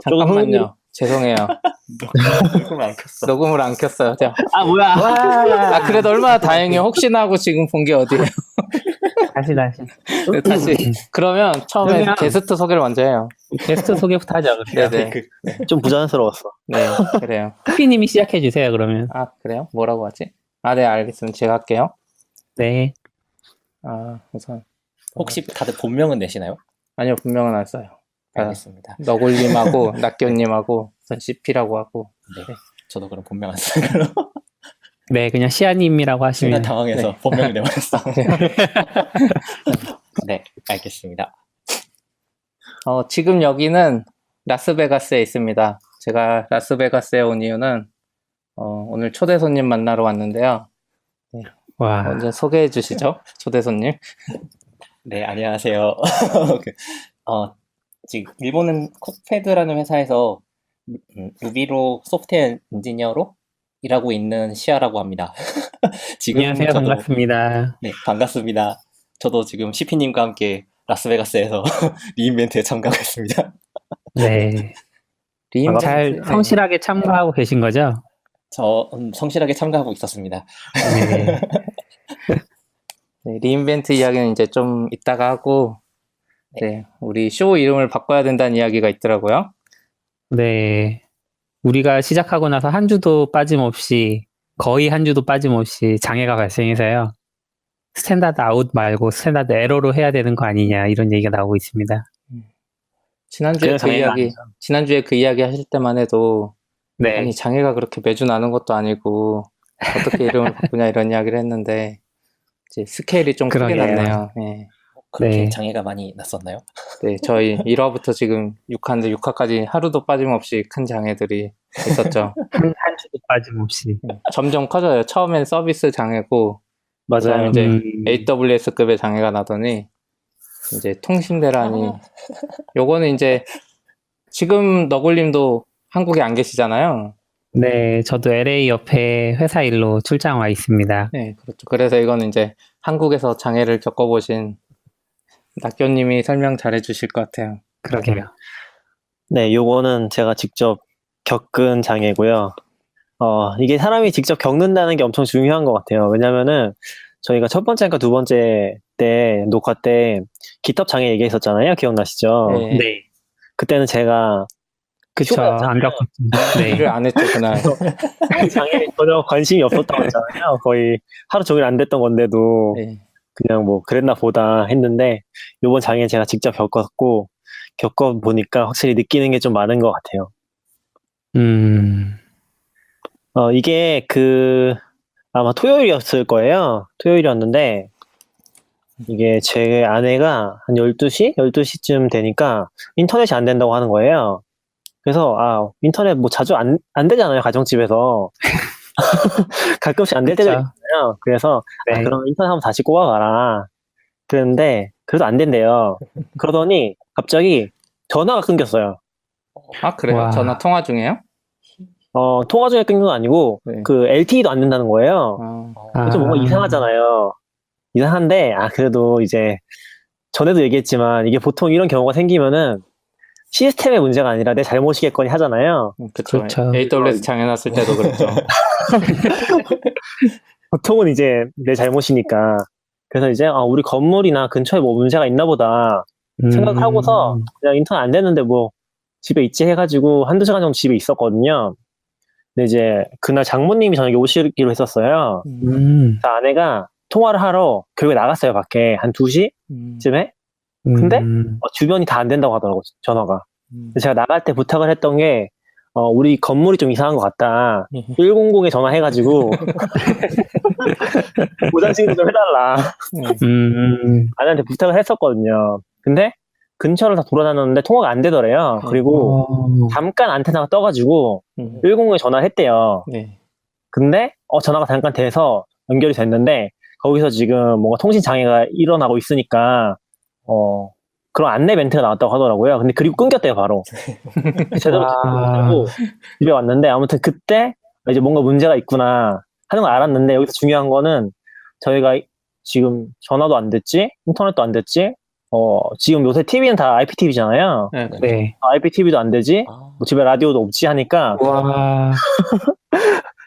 잠깐만요. 죄송해요. 녹음을 안 켰어. 녹음을 안 켰어요. 자, 아, 뭐야. 아, 그래도 얼마나 다행이에요. 혹시나 하고 지금 본 게 어디예요? 다시. 네, 다시. 그러면 처음에 그러면- 게스트 소개를 먼저 해요. 게스트 소개부터 하죠. 네네. 좀 부자연스러웠어. 네, 그래요. 피님이 시작해 주세요, 그러면. 아, 그래요? 뭐라고 하지? 아, 네, 알겠습니다. 제가 할게요. 네. 아, 우선. 혹시 다들 본명은 내시나요? 아니요, 분명은 안 써요. 알겠습니다. 너굴님하고, 낙교님하고, 전 CP라고 하고. 네. 저도 그럼 본명 안 쓰는 걸로. 네, 그냥 시아님이라고 순간 하시면. 당황해서 본명을 내버렸어. 네, 알겠습니다. 지금 여기는 라스베가스에 있습니다. 제가 라스베가스에 온 이유는, 오늘 초대 손님 만나러 왔는데요. 와. 먼저 소개해 주시죠, 초대 손님. 네, 안녕하세요. 그, 지금 일본은 코페드라는 회사에서 루비로 소프트웨어 엔지니어로 일하고 있는 시아라고 합니다. 지금 안녕하세요, 반갑습니다. 네, 반갑습니다. 저도 지금 CP님과 함께 라스베가스에서 리인벤트에 참가하겠습니다. 네. 잘 성실하게 참가하고 계신 거죠? 저 성실하게 참가하고 있었습니다. 네. 네, 리인벤트 이야기는 이제 좀 이따가 하고, 네, 우리 쇼 이름을 바꿔야 된다는 이야기가 있더라고요. 네. 우리가 시작하고 나서 한 주도 빠짐없이, 거의 한 주도 빠짐없이 장애가 발생해서요. 스탠다드 아웃 말고 스탠다드 에러로 해야 되는 거 아니냐, 이런 얘기가 나오고 있습니다. 지난주에 그 이야기 하실 때만 해도, 네. 아니, 장애가 그렇게 매주 나는 것도 아니고, 어떻게 이름을 바꾸냐 이런 이야기를 했는데, 이제 스케일이 좀 크게 그러게요. 났네요. 네. 그렇게 네. 장애가 많이 났었나요? 네, 저희 1화부터 지금 6화인데 6화까지 하루도 빠짐없이 큰 장애들이 있었죠. 한 주도 빠짐없이. 점점 커져요. 처음엔 서비스 장애고, 맞아요. 그다음에 이제 음. AWS급의 장애가 나더니, 이제 통신대란이, 요거는 이제, 지금 너굴님도 한국에 안 계시잖아요. 네, 저도 LA 옆에 회사 일로 출장 와 있습니다. 네, 그렇죠. 그래서 이거는 이제 한국에서 장애를 겪어보신 낙교님이 설명 잘해 주실 것 같아요. 그러게요. 네, 요거는 제가 직접 겪은 장애고요. 이게 사람이 직접 겪는다는 게 엄청 중요한 것 같아요. 왜냐면은 저희가 첫 번째인가 두 번째 때 녹화 때 기텁 장애 얘기했었잖아요. 기억나시죠? 네. 네. 그때는 제가 그쵸. 휴가였잖아요. 안 겪었죠. 네. 일을 안 했죠, 그날. 장애에 전혀 관심이 없었다고 했잖아요. 거의 하루 종일 안 됐던 건데도 네. 그냥 뭐 그랬나 보다 했는데 요번 장애 제가 직접 겪어보니까 확실히 느끼는 게 좀 많은 것 같아요. 이게 아마 토요일이었을 거예요. 토요일이었는데 이게 제 아내가 한 12시? 12시쯤 되니까 인터넷이 안 된다고 하는 거예요. 그래서 인터넷 뭐 자주 안 되잖아요, 가정집에서. 가끔씩 안 될 때도 그쵸. 있잖아요. 그래서 네. 그럼 인터넷 한번 다시 꼽아봐라. 그랬는데 그래도 안 된대요. 그러더니 갑자기 전화가 끊겼어요. 아, 그래요? 와. 전화 통화 중에요? 통화 중에 끊긴 건 아니고 네. 그 LTE도 안 된다는 거예요. 아, 좀 뭔가 이상하잖아요. 이상한데 그래도 이제 전에도 얘기했지만 이게 보통 이런 경우가 생기면은 시스템의 문제가 아니라 내 잘못이겠거니 하잖아요. 그쵸. 그렇죠. AWS 장애 났을 때도 그랬죠. 보통은 이제 내 잘못이니까. 그래서 이제 우리 건물이나 근처에 뭐 문제가 있나 보다 생각하고서 그냥 인터넷 안 되는데 뭐 집에 있지 해가지고 한두 시간 정도 집에 있었거든요. 근데 이제 그날 장모님이 저녁에 오시기로 했었어요. 그래서 아내가 통화를 하러 결국에 나갔어요, 밖에. 한 2시쯤에. 근데 주변이 다 안 된다고 하더라고, 전화가. 그래서 제가 나갈 때 부탁을 했던 게 우리 건물이 좀 이상한 것 같다. 100에 전화해가지고 보장신고 좀 해달라. 아내한테 부탁을 했었거든요. 근데 근처를 다 돌아다녔는데 통화가 안 되더래요. 그리고 잠깐 안테나가 떠가지고 110에 전화를 했대요. 네. 근데 전화가 잠깐 돼서 연결이 됐는데 거기서 지금 뭔가 통신 장애가 일어나고 있으니까 그런 안내 멘트가 나왔다고 하더라고요. 근데 그리고 끊겼대요, 바로. 제대로 듣고 집에 왔는데 아무튼 그때 이제 뭔가 문제가 있구나 하는 걸 알았는데 여기서 중요한 거는 저희가 지금 전화도 안 됐지, 인터넷도 안 됐지, 지금 요새 TV는 다 IPTV잖아요. 네. 네. IPTV도 안 되지, 아, 뭐 집에 라디오도 없지 하니까 와,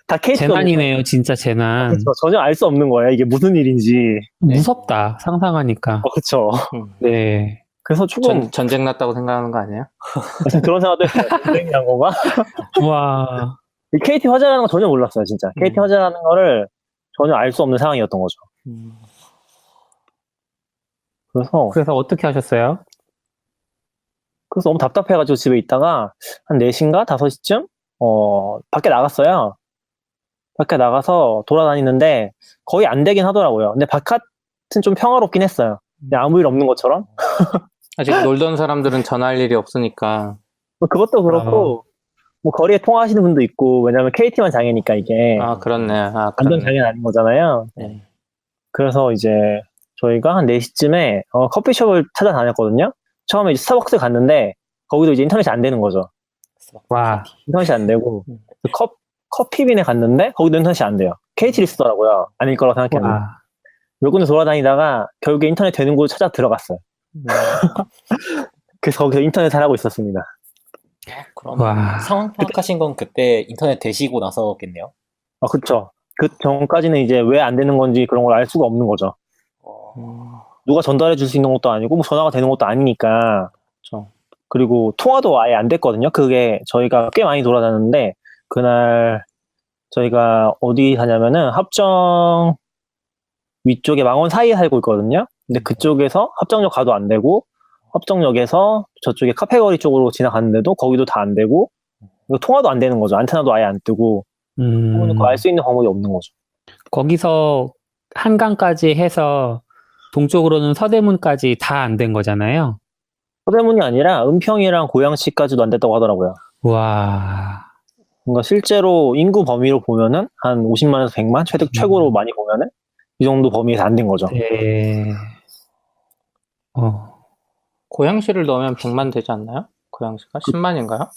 다 KT가 재난이네요, 진짜 재난. 전혀 알 수 없는 거예요. 이게 무슨 일인지. 무섭다, 상상하니까. 그렇죠. 음. 네. 그래서 조금 전쟁 났다고 생각하는 거 아니에요? 그런 생각도 했어요. 전쟁이란 건가? 와, 이 KT 화재라는 거 전혀 몰랐어요, 진짜. KT 화재라는 거를 전혀 알 수 없는 상황이었던 거죠. 그래서 어떻게 하셨어요? 그래서 너무 답답해가지고 집에 있다가 한 4시인가 5시쯤 밖에 나갔어요. 밖에 나가서 돌아다니는데 거의 안 되긴 하더라고요. 근데 바깥은 좀 평화롭긴 했어요. 그냥 아무 일 없는 것처럼. 아직 놀던 사람들은 전할 일이 없으니까. 뭐 그것도 그렇고 뭐 거리에 통화하시는 분도 있고, 왜냐면 KT만 장애니까 이게 아, 그렇네. 아, 완전 그렇네. 장애는 아닌 거잖아요. 네. 그래서 이제 저희가 한 4시쯤에 커피숍을 찾아다녔거든요. 처음에 이제 스타벅스 갔는데 거기도 이제 인터넷이 안 되는 거죠. 와, 인터넷이 안 되고 커피빈에 갔는데 거기도 인터넷이 안 돼요. KT를 쓰더라고요. 아닐 거라고 생각했는데 와. 몇 군데 돌아다니다가 결국에 인터넷 되는 곳 찾아 들어갔어요. 그래서 거기서 인터넷을 하고 있었습니다. 그럼 와. 상황 파악하신 건 그때 인터넷 되시고 나서겠네요. 그쵸. 그 전까지는 이제 왜 안 되는 건지 그런 걸 알 수가 없는 거죠. 누가 전달해 줄 수 있는 것도 아니고 뭐 전화가 되는 것도 아니니까. 그렇죠. 그리고 통화도 아예 안 됐거든요. 그게 저희가 꽤 많이 돌아다녔는데 그날 저희가 어디 사냐면은 합정 위쪽에 망원 사이에 살고 있거든요. 근데 그쪽에서 합정역 가도 안 되고, 합정역에서 저쪽에 카페거리 쪽으로 지나갔는데도 거기도 다 안 되고, 이거 통화도 안 되는 거죠. 안테나도 아예 안 뜨고, 알 수 있는 방법이 없는 거죠. 거기서 한강까지 해서 동쪽으로는 서대문까지 다 안 된 거잖아요. 서대문이 아니라 은평이랑 고양시까지도 안 됐다고 하더라고요. 와, 그러니까 실제로 인구 범위로 보면은 한 50만에서 100만? 최고로 많이 보면은 이 정도 범위에서 안 된 거죠. 네. 고양시를 넣으면 100만 되지 않나요? 고양시가 10만인가요?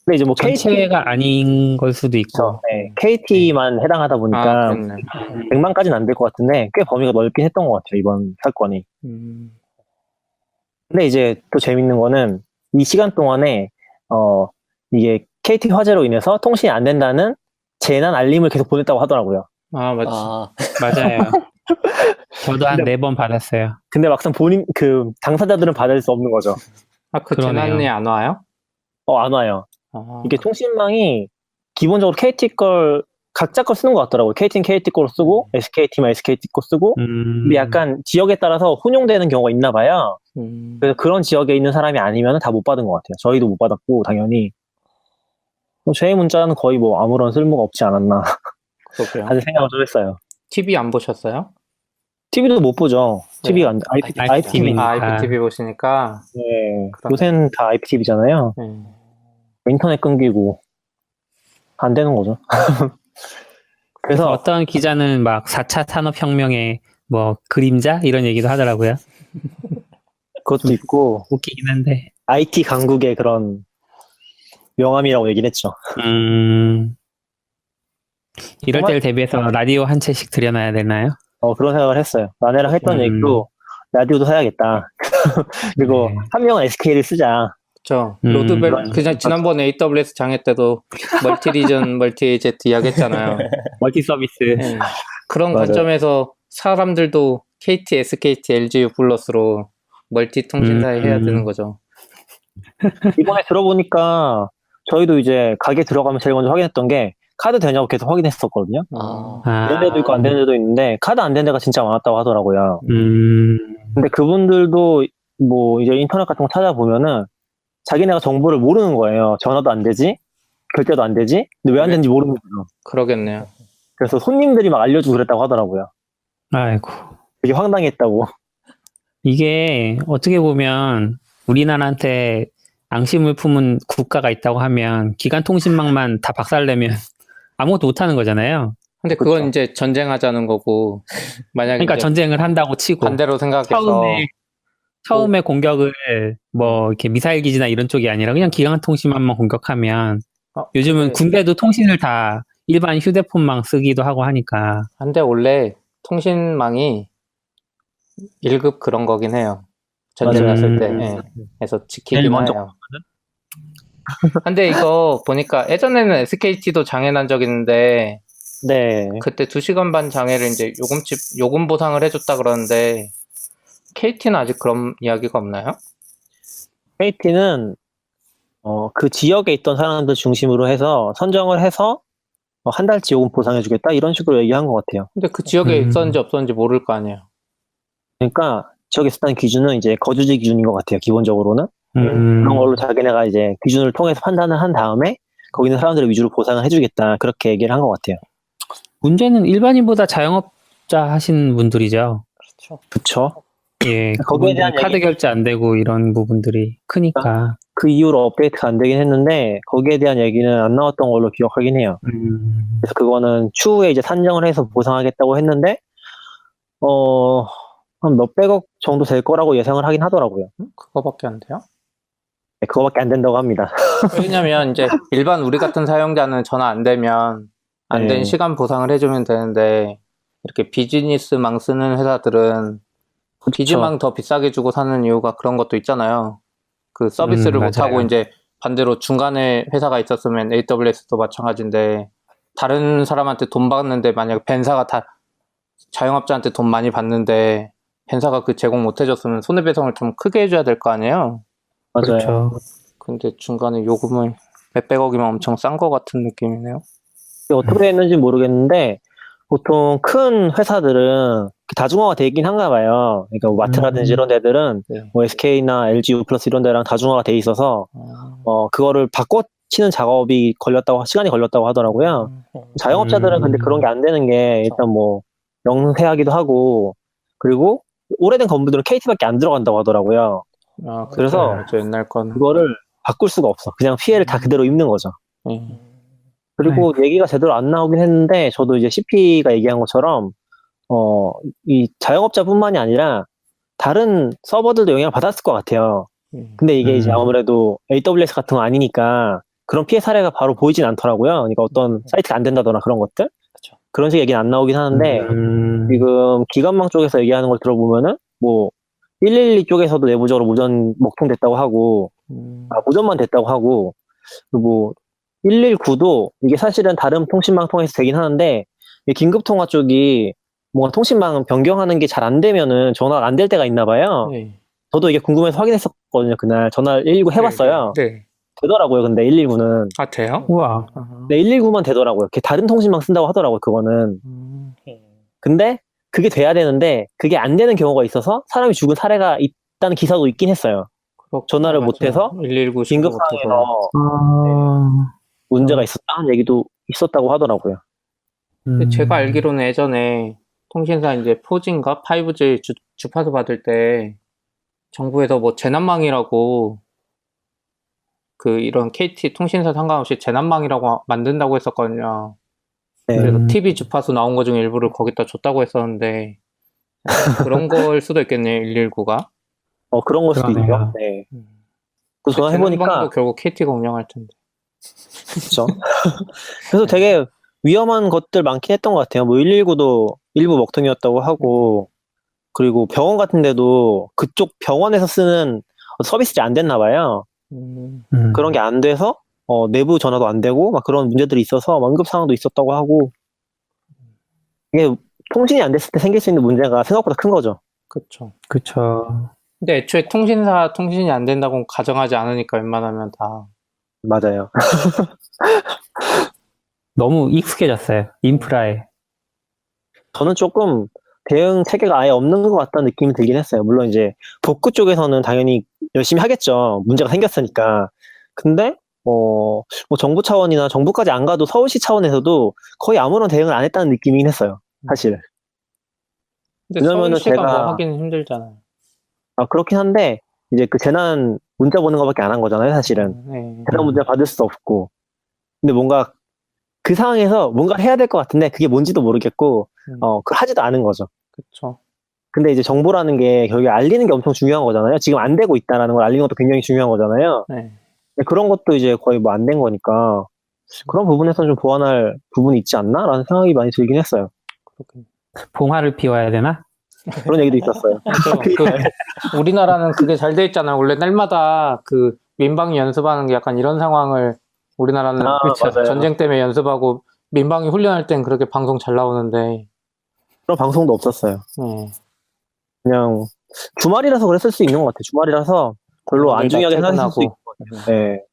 근데 이제 뭐 KT, 전체가 아닌 걸 수도 있고. 네, KT만 해당하다 아, 보니까 그렇네. 100만까지는 안 될 것 같은데 꽤 범위가 넓긴 했던 것 같아요, 이번 사건이. 근데 이제 또 재밌는 거는 이 시간 동안에 이게 KT 화재로 인해서 통신이 안 된다는 재난 알림을 계속 보냈다고 하더라고요. 아, 맞지. 아, 맞아요. 저도 한 4번 받았어요. 근데 막상 본인 그 당사자들은 받을 수 없는 거죠. 아, 그 그러네요. 재난이 안 와요? 안 와요. 아, 이게 통신망이 기본적으로 KT 걸 각자 걸 쓰는 것 같더라고요. KT는 KT 거로 쓰고 SKT만 SKT 거 쓰고. 근데 약간 지역에 따라서 혼용되는 경우가 있나 봐요. 그래서 그런 지역에 있는 사람이 아니면 다 못 받은 것 같아요. 저희도 못 받았고 당연히. 저희 문자는 거의 뭐 아무런 쓸모가 없지 않았나 그렇고요. 하는 생각을 좀 했어요. TV 안 보셨어요? TV도 못 보죠. 네. TV가 안 돼. IPTV. IPTV. 아, IPTV 보시니까. 네. 그럼. 요새는 다 IPTV잖아요. 네. 인터넷 끊기고 안 되는 거죠. 그래서 그래서 어떤 기자는 막 4차 산업혁명의 뭐 그림자? 이런 얘기도 하더라고요. 그것도 있고 웃기긴 한데. IT 강국의 그런 명함이라고 얘기를 했죠. 이럴 때를 대비해서 라디오 한 채씩 들여놔야 되나요? 그런 생각을 했어요. 아내랑 했던 얘기도 라디오도 사야겠다. 그리고 네. 한 명은 SK를 쓰자. 그렇죠. 음. 로드벨 그냥 지난번에 AWS 장애 때도 멀티리전, 멀티제트 이야기했잖아요. 멀티 서비스. 네. 그런 맞아요. 관점에서 사람들도 KT, SKT, LGU 플러스로 멀티 통신사에 해야 되는 거죠. 이번에 들어보니까 저희도 이제 가게 들어가면 제일 먼저 확인했던 게 카드 되냐고 계속 확인했었거든요. 되는 데도 있고 안 되는 데도 있는데 카드 안 되는 데가 진짜 많았다고 하더라고요. 근데 그분들도 뭐 이제 인터넷 같은 거 찾아보면은 자기네가 정보를 모르는 거예요. 전화도 안 되지, 결제도 안 되지, 근데 왜 안 되는지 모르는 거죠. 그러겠네요. 그래서 손님들이 막 알려주고 그랬다고 하더라고요. 아이고. 되게 황당했다고. 이게 어떻게 보면 우리나라한테 앙심을 품은 국가가 있다고 하면 기간통신망만 다 박살내면 아무것도 못하는 거잖아요. 근데 그건 그쵸. 이제 전쟁하자는 거고, 만약에 그러니까 이제 전쟁을 한다고 치고 반대로 생각해서 처음에 공격을 뭐 이렇게 미사일 기지나 이런 쪽이 아니라 그냥 기간통신망만 공격하면 요즘은 군대도 통신을 다 일반 휴대폰망 쓰기도 하고 하니까. 근데 원래 통신망이 1급 그런 거긴 해요. 전쟁 맞아요. 났을 때. 음. 예. 그래서 제일 지키긴 먼저 해요. 근데 이거 보니까 예전에는 SKT도 장애 난 적 있는데 네. 그때 2시간 반 장애를 이제 요금 보상을 해줬다 그러는데 KT는 아직 그런 이야기가 없나요? KT는 그 지역에 있던 사람들 중심으로 해서 선정을 해서 한 달치 요금 보상해주겠다 이런 식으로 얘기한 것 같아요. 근데 그 지역에 음. 있었는지 없었는지 모를 거 아니에요. 그러니까 지역에 있었다는 기준은 이제 거주지 기준인 것 같아요. 기본적으로는 그런 걸로 자기네가 이제 기준을 통해서 판단을 한 다음에 거기 있는 사람들을 위주로 보상을 해주겠다 그렇게 얘기를 한 것 같아요. 문제는 일반인보다 자영업자 하신 분들이죠. 그렇죠. 그쵸? 예, 거기에 대한 그분들이 카드 결제 안 되고 이런 부분들이 크니까. 그 이후로 업데이트가 안 되긴 했는데 거기에 대한 얘기는 안 나왔던 걸로 기억하긴 해요. 그래서 그거는 추후에 이제 산정을 해서 보상하겠다고 했는데 한 몇백억 정도 될 거라고 예상을 하긴 하더라고요. 그거밖에 안 돼요? 네, 그거밖에 안 된다고 합니다. 왜냐면 이제 일반 우리 같은 사용자는 전화 안 되면 안 된 네. 시간 보상을 해주면 되는데 이렇게 비즈니스망 쓰는 회사들은 비즈망 더 비싸게 주고 사는 이유가 그런 것도 있잖아요. 그 서비스를 못하고 맞아요. 이제 반대로 중간에 회사가 있었으면 AWS도 마찬가지인데 다른 사람한테 돈 받는데 만약에 벤사가 다 자영업자한테 돈 많이 받는데 벤사가 그 제공 못 해줬으면 손해배상을 좀 크게 해줘야 될 거 아니에요. 맞아요. 그렇죠. 근데 중간에 요금을 몇백억이면 엄청 싼 거 같은 느낌이네요. 어떻게 됐는지 모르겠는데 보통 큰 회사들은 다중화가 돼 있긴 한가 봐요. 그러니까 뭐 마트라든지 이런 데들은 네. 뭐 SK나 LG U+ 이런 데랑 다중화가 돼 있어서 그거를 바꿔치는 작업이 시간이 걸렸다고 하더라고요. 자영업자들은 근데 그런 게 안 되는 게 일단 뭐 영세하기도 하고 그리고 오래된 건물들은 KT밖에 안 들어간다고 하더라고요. 그래서 그죠, 옛날 거는. 그거를 바꿀 수가 없어. 그냥 피해를 다 그대로 입는 거죠. 네. 그리고 얘기가 제대로 안 나오긴 했는데 저도 이제 CP가 얘기한 것처럼 이 자영업자뿐만이 아니라 다른 서버들도 영향을 받았을 것 같아요. 근데 이게 이제 아무래도 AWS 같은 거 아니니까 그런 피해 사례가 바로 보이진 않더라고요. 그러니까 어떤 사이트가 안 된다거나 그런 것들 그쵸. 그런 식의 얘기는 안 나오긴 하는데 지금 기관망 쪽에서 얘기하는 걸 들어보면은 뭐 112 쪽에서도 내부적으로 무전 먹통됐다고 하고 무전만 됐다고 하고 뭐 119도 이게 사실은 다른 통신망 통해서 되긴 하는데 이 긴급통화 쪽이 뭔가 통신망 변경하는 게 잘 안 되면은 전화가 안 될 때가 있나 봐요. 네. 저도 이게 궁금해서 확인했었거든요. 그날 전화를 119 해봤어요. 네. 되더라고요. 근데 119는 아, 돼요? 우와. 네, 119만 되더라고요. 그게 다른 통신망 쓴다고 하더라고요. 그거는. 근데 그게 돼야 되는데 그게 안 되는 경우가 있어서 사람이 죽은 사례가 있다는 기사도 있긴 했어요. 전화를 못해서 119 긴급 상황에서 문제가 있었다는 얘기도 있었다고 하더라고요. 근데 제가 알기로는 예전에 통신사 이제 4G인가 5G 주파수 받을 때 정부에서 뭐 재난망이라고 그 이런 KT 통신사 상관없이 재난망이라고 만든다고 했었거든요. 네. 그래서 TV 주파수 나온 거 중에 일부를 거기다 줬다고 했었는데 그런 걸 수도 있겠네요. 119가. 그런 걸 수도 그러네요. 있죠. 네. 그 전화해보니까 재난방도 결국 KT가 운영할 텐데. 그렇죠. 그래서 되게 위험한 것들 많긴 했던 것 같아요. 뭐 119도 일부 먹통이었다고 하고 그리고 병원 같은 데도 그쪽 병원에서 쓰는 서비스가 안 됐나 봐요. 그런 게 안 돼서 내부 전화도 안 되고 막 그런 문제들이 있어서 응급 상황도 있었다고 하고 이게 통신이 안 됐을 때 생길 수 있는 문제가 생각보다 큰 거죠. 그렇죠. 그쵸. 근데 애초에 통신사 통신이 안 된다고 가정하지 않으니까 웬만하면 다. 맞아요. 너무 익숙해졌어요. 인프라에. 저는 조금 대응 체계가 아예 없는 것 같다는 느낌이 들긴 했어요. 물론 이제 복구 쪽에서는 당연히 열심히 하겠죠. 문제가 생겼으니까. 근데 뭐 정부 차원이나 정부까지 안 가도 서울시 차원에서도 거의 아무런 대응을 안 했다는 느낌이긴 했어요. 사실. 근데 왜냐면은 서울시가 뭐 제가 하기는 힘들잖아요. 그렇긴 한데 이제 그 재난 문자 보는 것밖에 안 한 거잖아요. 사실은. 네. 재난 문자 받을 수도 없고. 근데 뭔가 그 상황에서 뭔가를 해야 될 것 같은데 그게 뭔지도 모르겠고 그걸 하지도 않은 거죠. 그렇죠. 근데 이제 정보라는 게 결국에 알리는 게 엄청 중요한 거잖아요. 지금 안 되고 있다라는 걸 알리는 것도 굉장히 중요한 거잖아요. 네. 근데 그런 것도 이제 거의 뭐 안 된 거니까 그런 부분에서는 좀 보완할 부분이 있지 않나라는 생각이 많이 들긴 했어요. 그렇군요. 봉화를 피워야 되나? 그런 얘기도 있었어요. 우리나라는 그게 잘 돼 있잖아요. 원래 날마다 그 민방위 연습하는 게 약간 이런 상황을 우리나라는 맞아요. 전쟁 때문에 연습하고 민방위 훈련할 땐 그렇게 방송 잘 나오는데, 그런 방송도 없었어요. 네. 그냥 주말이라서 그랬을 수 있는 것 같아요. 주말이라서 별로 안 중요하게 생각했을 수 있고. 네.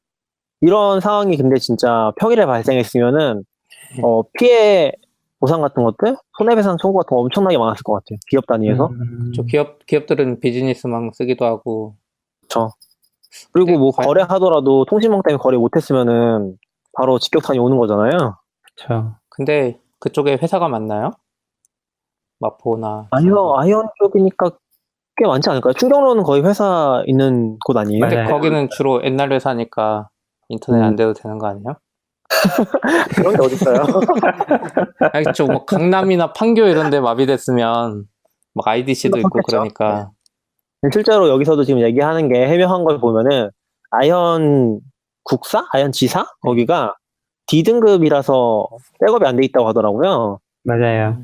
이런 상황이 근데 진짜 평일에 발생했으면은 피해 보상 같은 것들, 손해배상 청구 같은 거 엄청나게 많았을 것 같아요. 기업 단위에서. 저 기업들은 비즈니스망 쓰기도 하고. 그렇죠. 그리고 네, 뭐 거래하더라도 통신망 때문에 거래 못했으면은 바로 직격탄이 오는 거잖아요. 그렇죠. 근데 그쪽에 회사가 많나요? 마포나. 아이언 쪽이니까 꽤 많지 않을까요? 충격로는 거의 회사 있는 곳 아니에요? 근데 맞아요. 거기는 주로 옛날 회사니까 인터넷 안 돼도 되는 거 아니에요? 그런 게 어딨어요? 알겠죠. 뭐 강남이나 판교 이런 데 마비됐으면 막 IDC도 있고 그렇겠죠. 그러니까. 실제로 여기서도 지금 얘기하는 게 해명한 걸 보면은 아이언 국사? 아이언 지사? 거기가 D등급이라서 백업이 안 돼 있다고 하더라고요. 맞아요.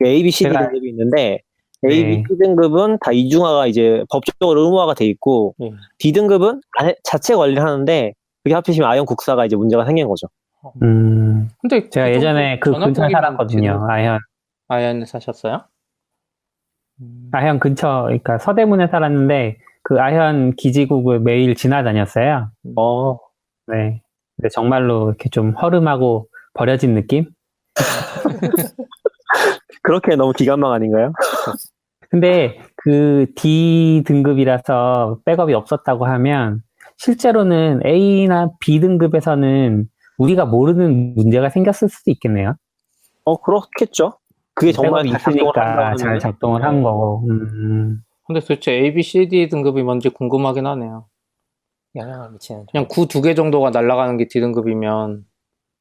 A, B, C, D 제가- 등급이 있는데 A, B, 네. C 등급은 다 이중화가 이제 법적으로 의무화가 돼 있고 예. D 등급은 자체 관리를 하는데 그게 하필이면 아이언 국사가 이제 문제가 생긴 거죠. 근데 제가 그 예전에 그 정도 근처에 전화통이면 살았거든요. 아이언에 사셨어요? 아현 근처, 그러니까 서대문에 살았는데 그 아현 기지국을 매일 지나다녔어요. 네. 근데 정말로 이렇게 좀 허름하고 버려진 느낌? 그렇게 너무 기관망 아닌가요? 근데 그 D 등급이라서 백업이 없었다고 하면 실제로는 A나 B 등급에서는 우리가 모르는 문제가 생겼을 수도 있겠네요. 그렇겠죠. 그게 정말 백업이 잘 작동을 있으니까 한다고 잘 하면은. 작동을 한 거고. 근데 도대체 A, B, C, D 등급이 뭔지 궁금하긴 하네요. 영향을 미치는 그냥 구 2개 정도가 날아가는 게 D 등급이면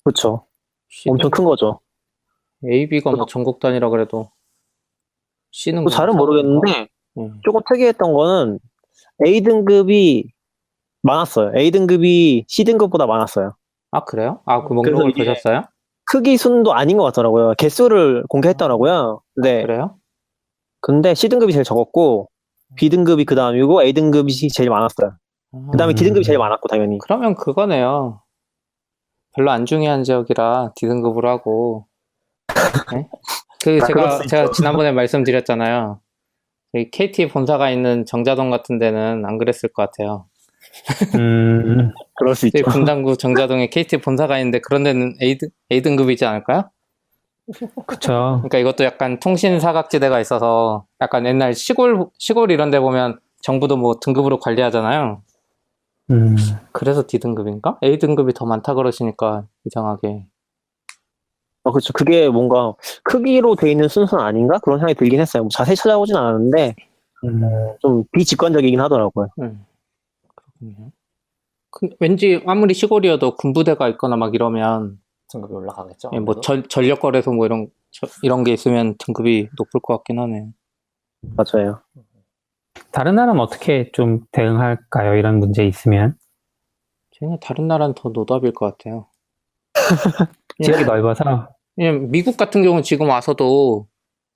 그렇죠. C 엄청 큰 거죠. A, B가 뭐 전국 단위라 그래도 C는 또 잘은 모르겠는데 조금 특이했던 거는 A 등급이 많았어요. A 등급이 C 등급보다 많았어요. 아, 그래요? 아, 그 그래서 목록을 이게 보셨어요? 크기 순도 아닌 것 같더라고요. 개수를 공개했더라고요. 네. 그래요? 근데 C 등급이 제일 적었고 B 등급이 그 다음이고 A 등급이 제일 많았어요. 그 다음에 D 등급이 제일 많았고 당연히. 그러면 그거네요. 별로 안 중요한 지역이라 D 등급으로 하고. 네? 그 그럴 수 제가 있죠. 지난번에 말씀드렸잖아요. 여기 KT 본사가 있는 정자동 같은 데는 안 그랬을 것 같아요. 그럴 수 있죠. 분당구 정자동에 KT 본사가 있는데 그런 데는 A 등급이지 않을까요? 그쵸. 그러니까 이것도 약간 통신 사각지대가 있어서 약간 옛날 시골 이런 데 보면 정부도 뭐 등급으로 관리하잖아요. 그래서 D 등급인가? A 등급이 더 많다 그러시니까 이상하게. 그렇죠. 그게 뭔가 크기로 돼 있는 순서는 아닌가? 그런 생각이 들긴 했어요. 뭐 자세히 찾아보진 않았는데 좀 비직관적이긴 하더라고요. 그렇군요. 왠지 아무리 시골이어도 군부대가 있거나 막 이러면 등급이 올라가겠죠. 뭐 아무래도. 전력거래소 뭐 이런 게 있으면 등급이 높을 것 같긴 하네요. 맞아요. 다른 나라는 어떻게 좀 대응할까요? 이런 문제 있으면. 제가 다른 나라는 더 노답일 것 같아요. 지역이 넓어서. 왜냐면 미국 같은 경우는 지금 와서도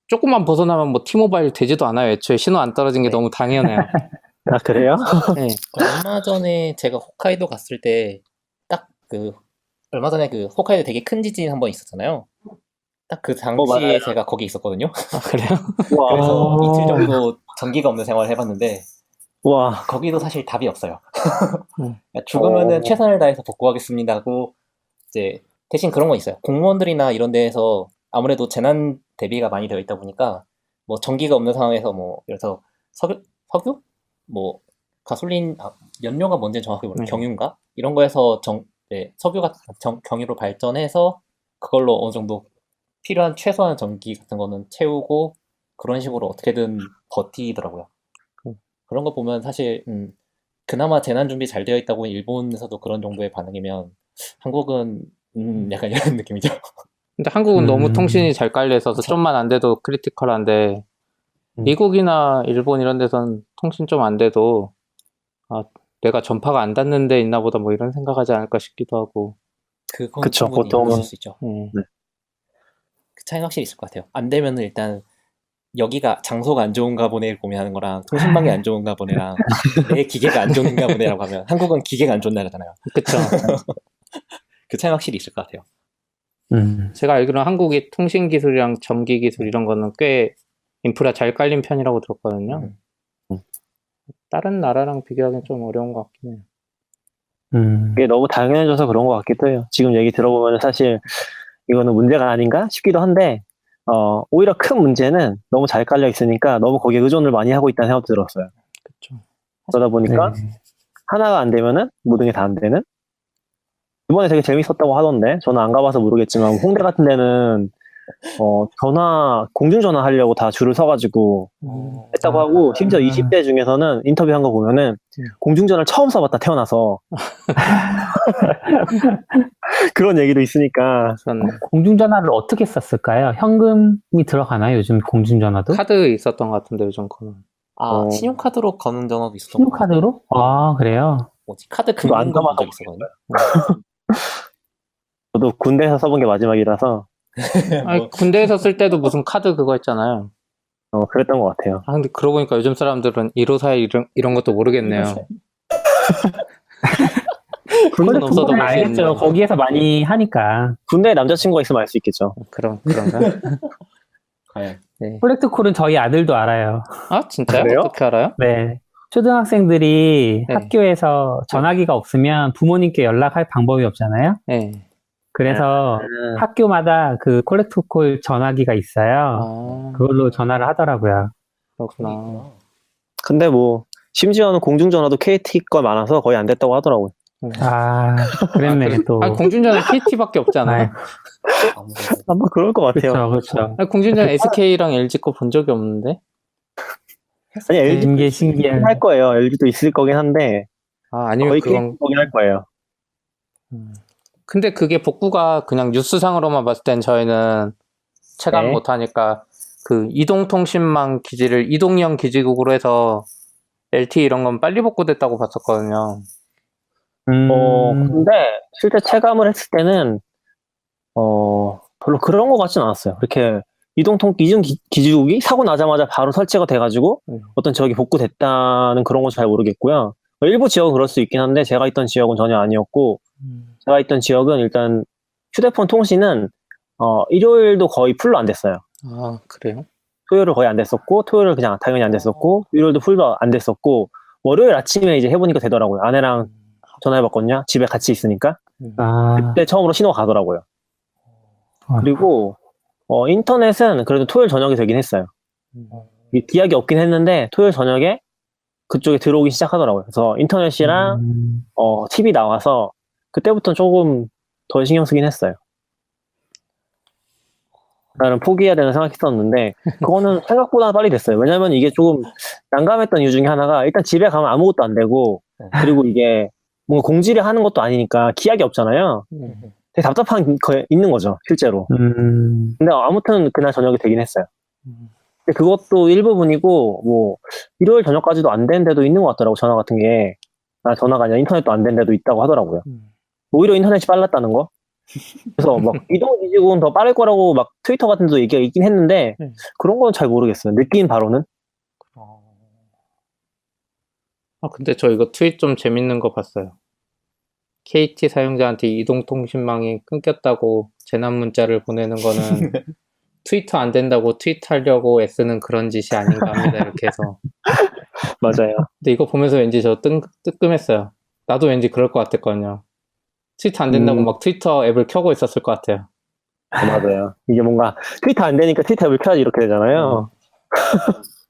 조금만 벗어나면 뭐 티모바일 되지도 않아요. 애초에 신호 안 떨어진 게 너무 당연해요. 아, 그래요? 네. 얼마 전에 제가 홋카이도 갔을 때 딱 얼마 전에 그 홋카이도 되게 큰 지진 한 번 있었잖아요. 딱 그 당시에 맞아요. 제가 거기 있었거든요. 아, 그래요? 그래서 이틀 정도 전기가 없는 생활을 해봤는데 와. 거기도 사실 답이 없어요. 죽으면은 최선을 다해서 복구하겠습니다 하고 이제 대신 그런 거 있어요. 공무원들이나 이런 데에서 아무래도 재난 대비가 많이 되어 있다 보니까 뭐 전기가 없는 상황에서 뭐 예를 들어서 석유? 뭐 가솔린, 연료가 뭔지는 정확히 모르겠어요. 경유인가? 이런 거에서 석유가 경유로 발전해서 그걸로 어느 정도 필요한 최소한 전기 같은 거는 채우고 그런 식으로 어떻게든 버티더라고요. 그런 거 보면 사실 그나마 재난 준비 잘 되어 있다고 일본에서도 그런 정도의 반응이면 한국은 약간 이런 느낌이죠. 근데 한국은 너무 통신이 잘 깔려 있어서 그쵸. 좀만 안 돼도 크리티컬한데 미국이나 일본 이런 데선 통신 좀 안 돼도 내가 전파가 안 닿는 데 있나 보다 뭐 이런 생각하지 않을까 싶기도 하고. 그건 그쵸, 충분히 보통은. 있을 수 있죠. 그 차이는 확실히 있을 것 같아요. 안 되면은 일단 여기가 장소가 안 좋은가 보네를 고민하는 거랑 통신망이 안 좋은가 보네랑 내 기계가 안 좋은가 보네라고 하면 한국은 기계가 안 좋은 나라잖아요. 그쵸. 그 차이 확실히 있을 것 같아요. 제가 알기로는 한국이 통신 기술이랑 전기 기술 이런 거는 꽤 인프라 잘 깔린 편이라고 들었거든요. 다른 나라랑 비교하기는 좀 어려운 것 같긴 해요. 이게 너무 당연해져서 그런 것 같기도 해요. 지금 얘기 들어보면 사실 이거는 문제가 아닌가 싶기도 한데, 오히려 큰 문제는 너무 잘 깔려 있으니까 너무 거기에 의존을 많이 하고 있다는 생각도 들었어요. 그쵸. 그러다 보니까 하나가 안 되면은 모든 게 다 안 되는? 이번에 되게 재밌었다고 하던데, 저는 안 가봐서 모르겠지만, 홍대 같은 데는, 공중전화 하려고 다 줄을 서가지고 했다고 하고, 심지어 20대 중에서는 인터뷰한 거 보면은, 공중전화를 처음 써봤다, 태어나서. 그런 얘기도 있으니까. 그렇네. 공중전화를 어떻게 썼을까요? 현금이 들어가나요? 요즘 공중전화도? 카드 있었던 것 같은데 요즘 거는. 신용카드로 거는 경우도 있었던 것 같아요. 신용카드로? 아, 그래요? 뭐지? 카드 저도 안 금융권 본 가봐서 적 있었거든요. 저도 군대에서 써본 게 마지막이라서, 아니, 군대에서 쓸 때도 무슨 카드 그거 있잖아요. 그랬던 것 같아요. 근데 그러고 보니까 요즘 사람들은 154 이런 것도 모르겠네요. 그건 없어도 그건 볼수 알겠죠. 있는데. 거기에서 많이 하니까. 군대에 남자친구가 있으면 알 수 있겠죠. 그런가? 과연. 네. 콜렉트콜은 저희 아들도 알아요. 아, 진짜요? 그래요? 어떻게 알아요? 네. 초등학생들이 네. 학교에서 전화기가 없으면 부모님께 연락할 방법이 없잖아요. 네. 그래서 학교마다 그 콜렉트콜 전화기가 있어요. 아, 그걸로 전화를 하더라고요. 그렇구나. 근데 뭐, 심지어는 공중전화도 KT 거 많아서 거의 안 됐다고 하더라고요. 아, 그랬네, 또. 공중전에 KT밖에 없잖아요. 아무래도. 아마 그럴 것 같아요. 그렇죠. 공중전 SK랑 LG 거 본 적이 없는데? 아니, LG 이게 신기한. 할 거예요. LG도 있을 거긴 한데, 아니면 거의 그건. KT 거긴 할 거예요. 근데 그게 복구가 그냥 뉴스상으로만 봤을 땐 저희는 체감 네. 못하니까 그 이동통신망 기지를 이동형 기지국으로 해서 LTE 이런 건 빨리 복구됐다고 봤었거든요. 근데 실제 체감을 했을 때는 별로 그런 것 같진 않았어요. 이렇게 이중 기지국이 사고 나자마자 바로 설치가 돼가지고 어떤 지역이 복구됐다는 그런 건 잘 모르겠고요. 일부 지역은 그럴 수 있긴 한데 제가 있던 지역은 전혀 아니었고, 제가 있던 지역은 일단 휴대폰 통신은 일요일도 거의 풀로 안 됐어요. 아, 그래요? 토요일은 거의 안 됐었고, 토요일은 그냥 당연히 안 됐었고, 일요일도 풀도 안 됐었고, 월요일 아침에 이제 해보니까 되더라고요. 아내랑 전화해봤거든요. 집에 같이 있으니까. 그때 처음으로 신호가 가더라고요. 그리고 인터넷은 그래도 토요일 저녁에 되긴 했어요. 기약이 없긴 했는데 토요일 저녁에 그쪽에 들어오기 시작하더라고요. 그래서 인터넷이랑 TV 나와서 그때부터 조금 덜 신경 쓰긴 했어요. 나는 포기해야 되는 생각했었는데 그거는 생각보다 빨리 됐어요. 왜냐면 이게 조금 난감했던 이유 중에 하나가 일단 집에 가면 아무것도 안 되고, 그리고 이게 뭔가 공지를 하는 것도 아니니까 기약이 없잖아요. 되게 답답한 거 있는 거죠, 실제로. 근데 아무튼 그날 저녁에 되긴 했어요. 근데 그것도 일부분이고, 뭐 일요일 저녁까지도 안 된 데도 있는 것 같더라고. 전화 같은 게. 전화가 아니라 인터넷도 안 된 데도 있다고 하더라고요. 오히려 인터넷이 빨랐다는 거. 그래서 막 이동기지국은 더 빠를 거라고 막 트위터 같은 데도 얘기가 있긴 했는데 그런 건 잘 모르겠어요. 느낀 바로는. 근데 저 이거 트윗 좀 재밌는 거 봤어요. KT 사용자한테 이동통신망이 끊겼다고 재난 문자를 보내는 거는 트위터 안 된다고 트윗하려고 애쓰는 그런 짓이 아닌가 합니다. 이렇게 해서. 맞아요. 근데 이거 보면서 왠지 저 뜨끔했어요. 나도 왠지 그럴 것 같았거든요. 트위터 안 된다고 막 트위터 앱을 켜고 있었을 것 같아요. 맞아요. 이게 뭔가 트위터 안 되니까 트위터 앱을 켜야지 이렇게 되잖아요.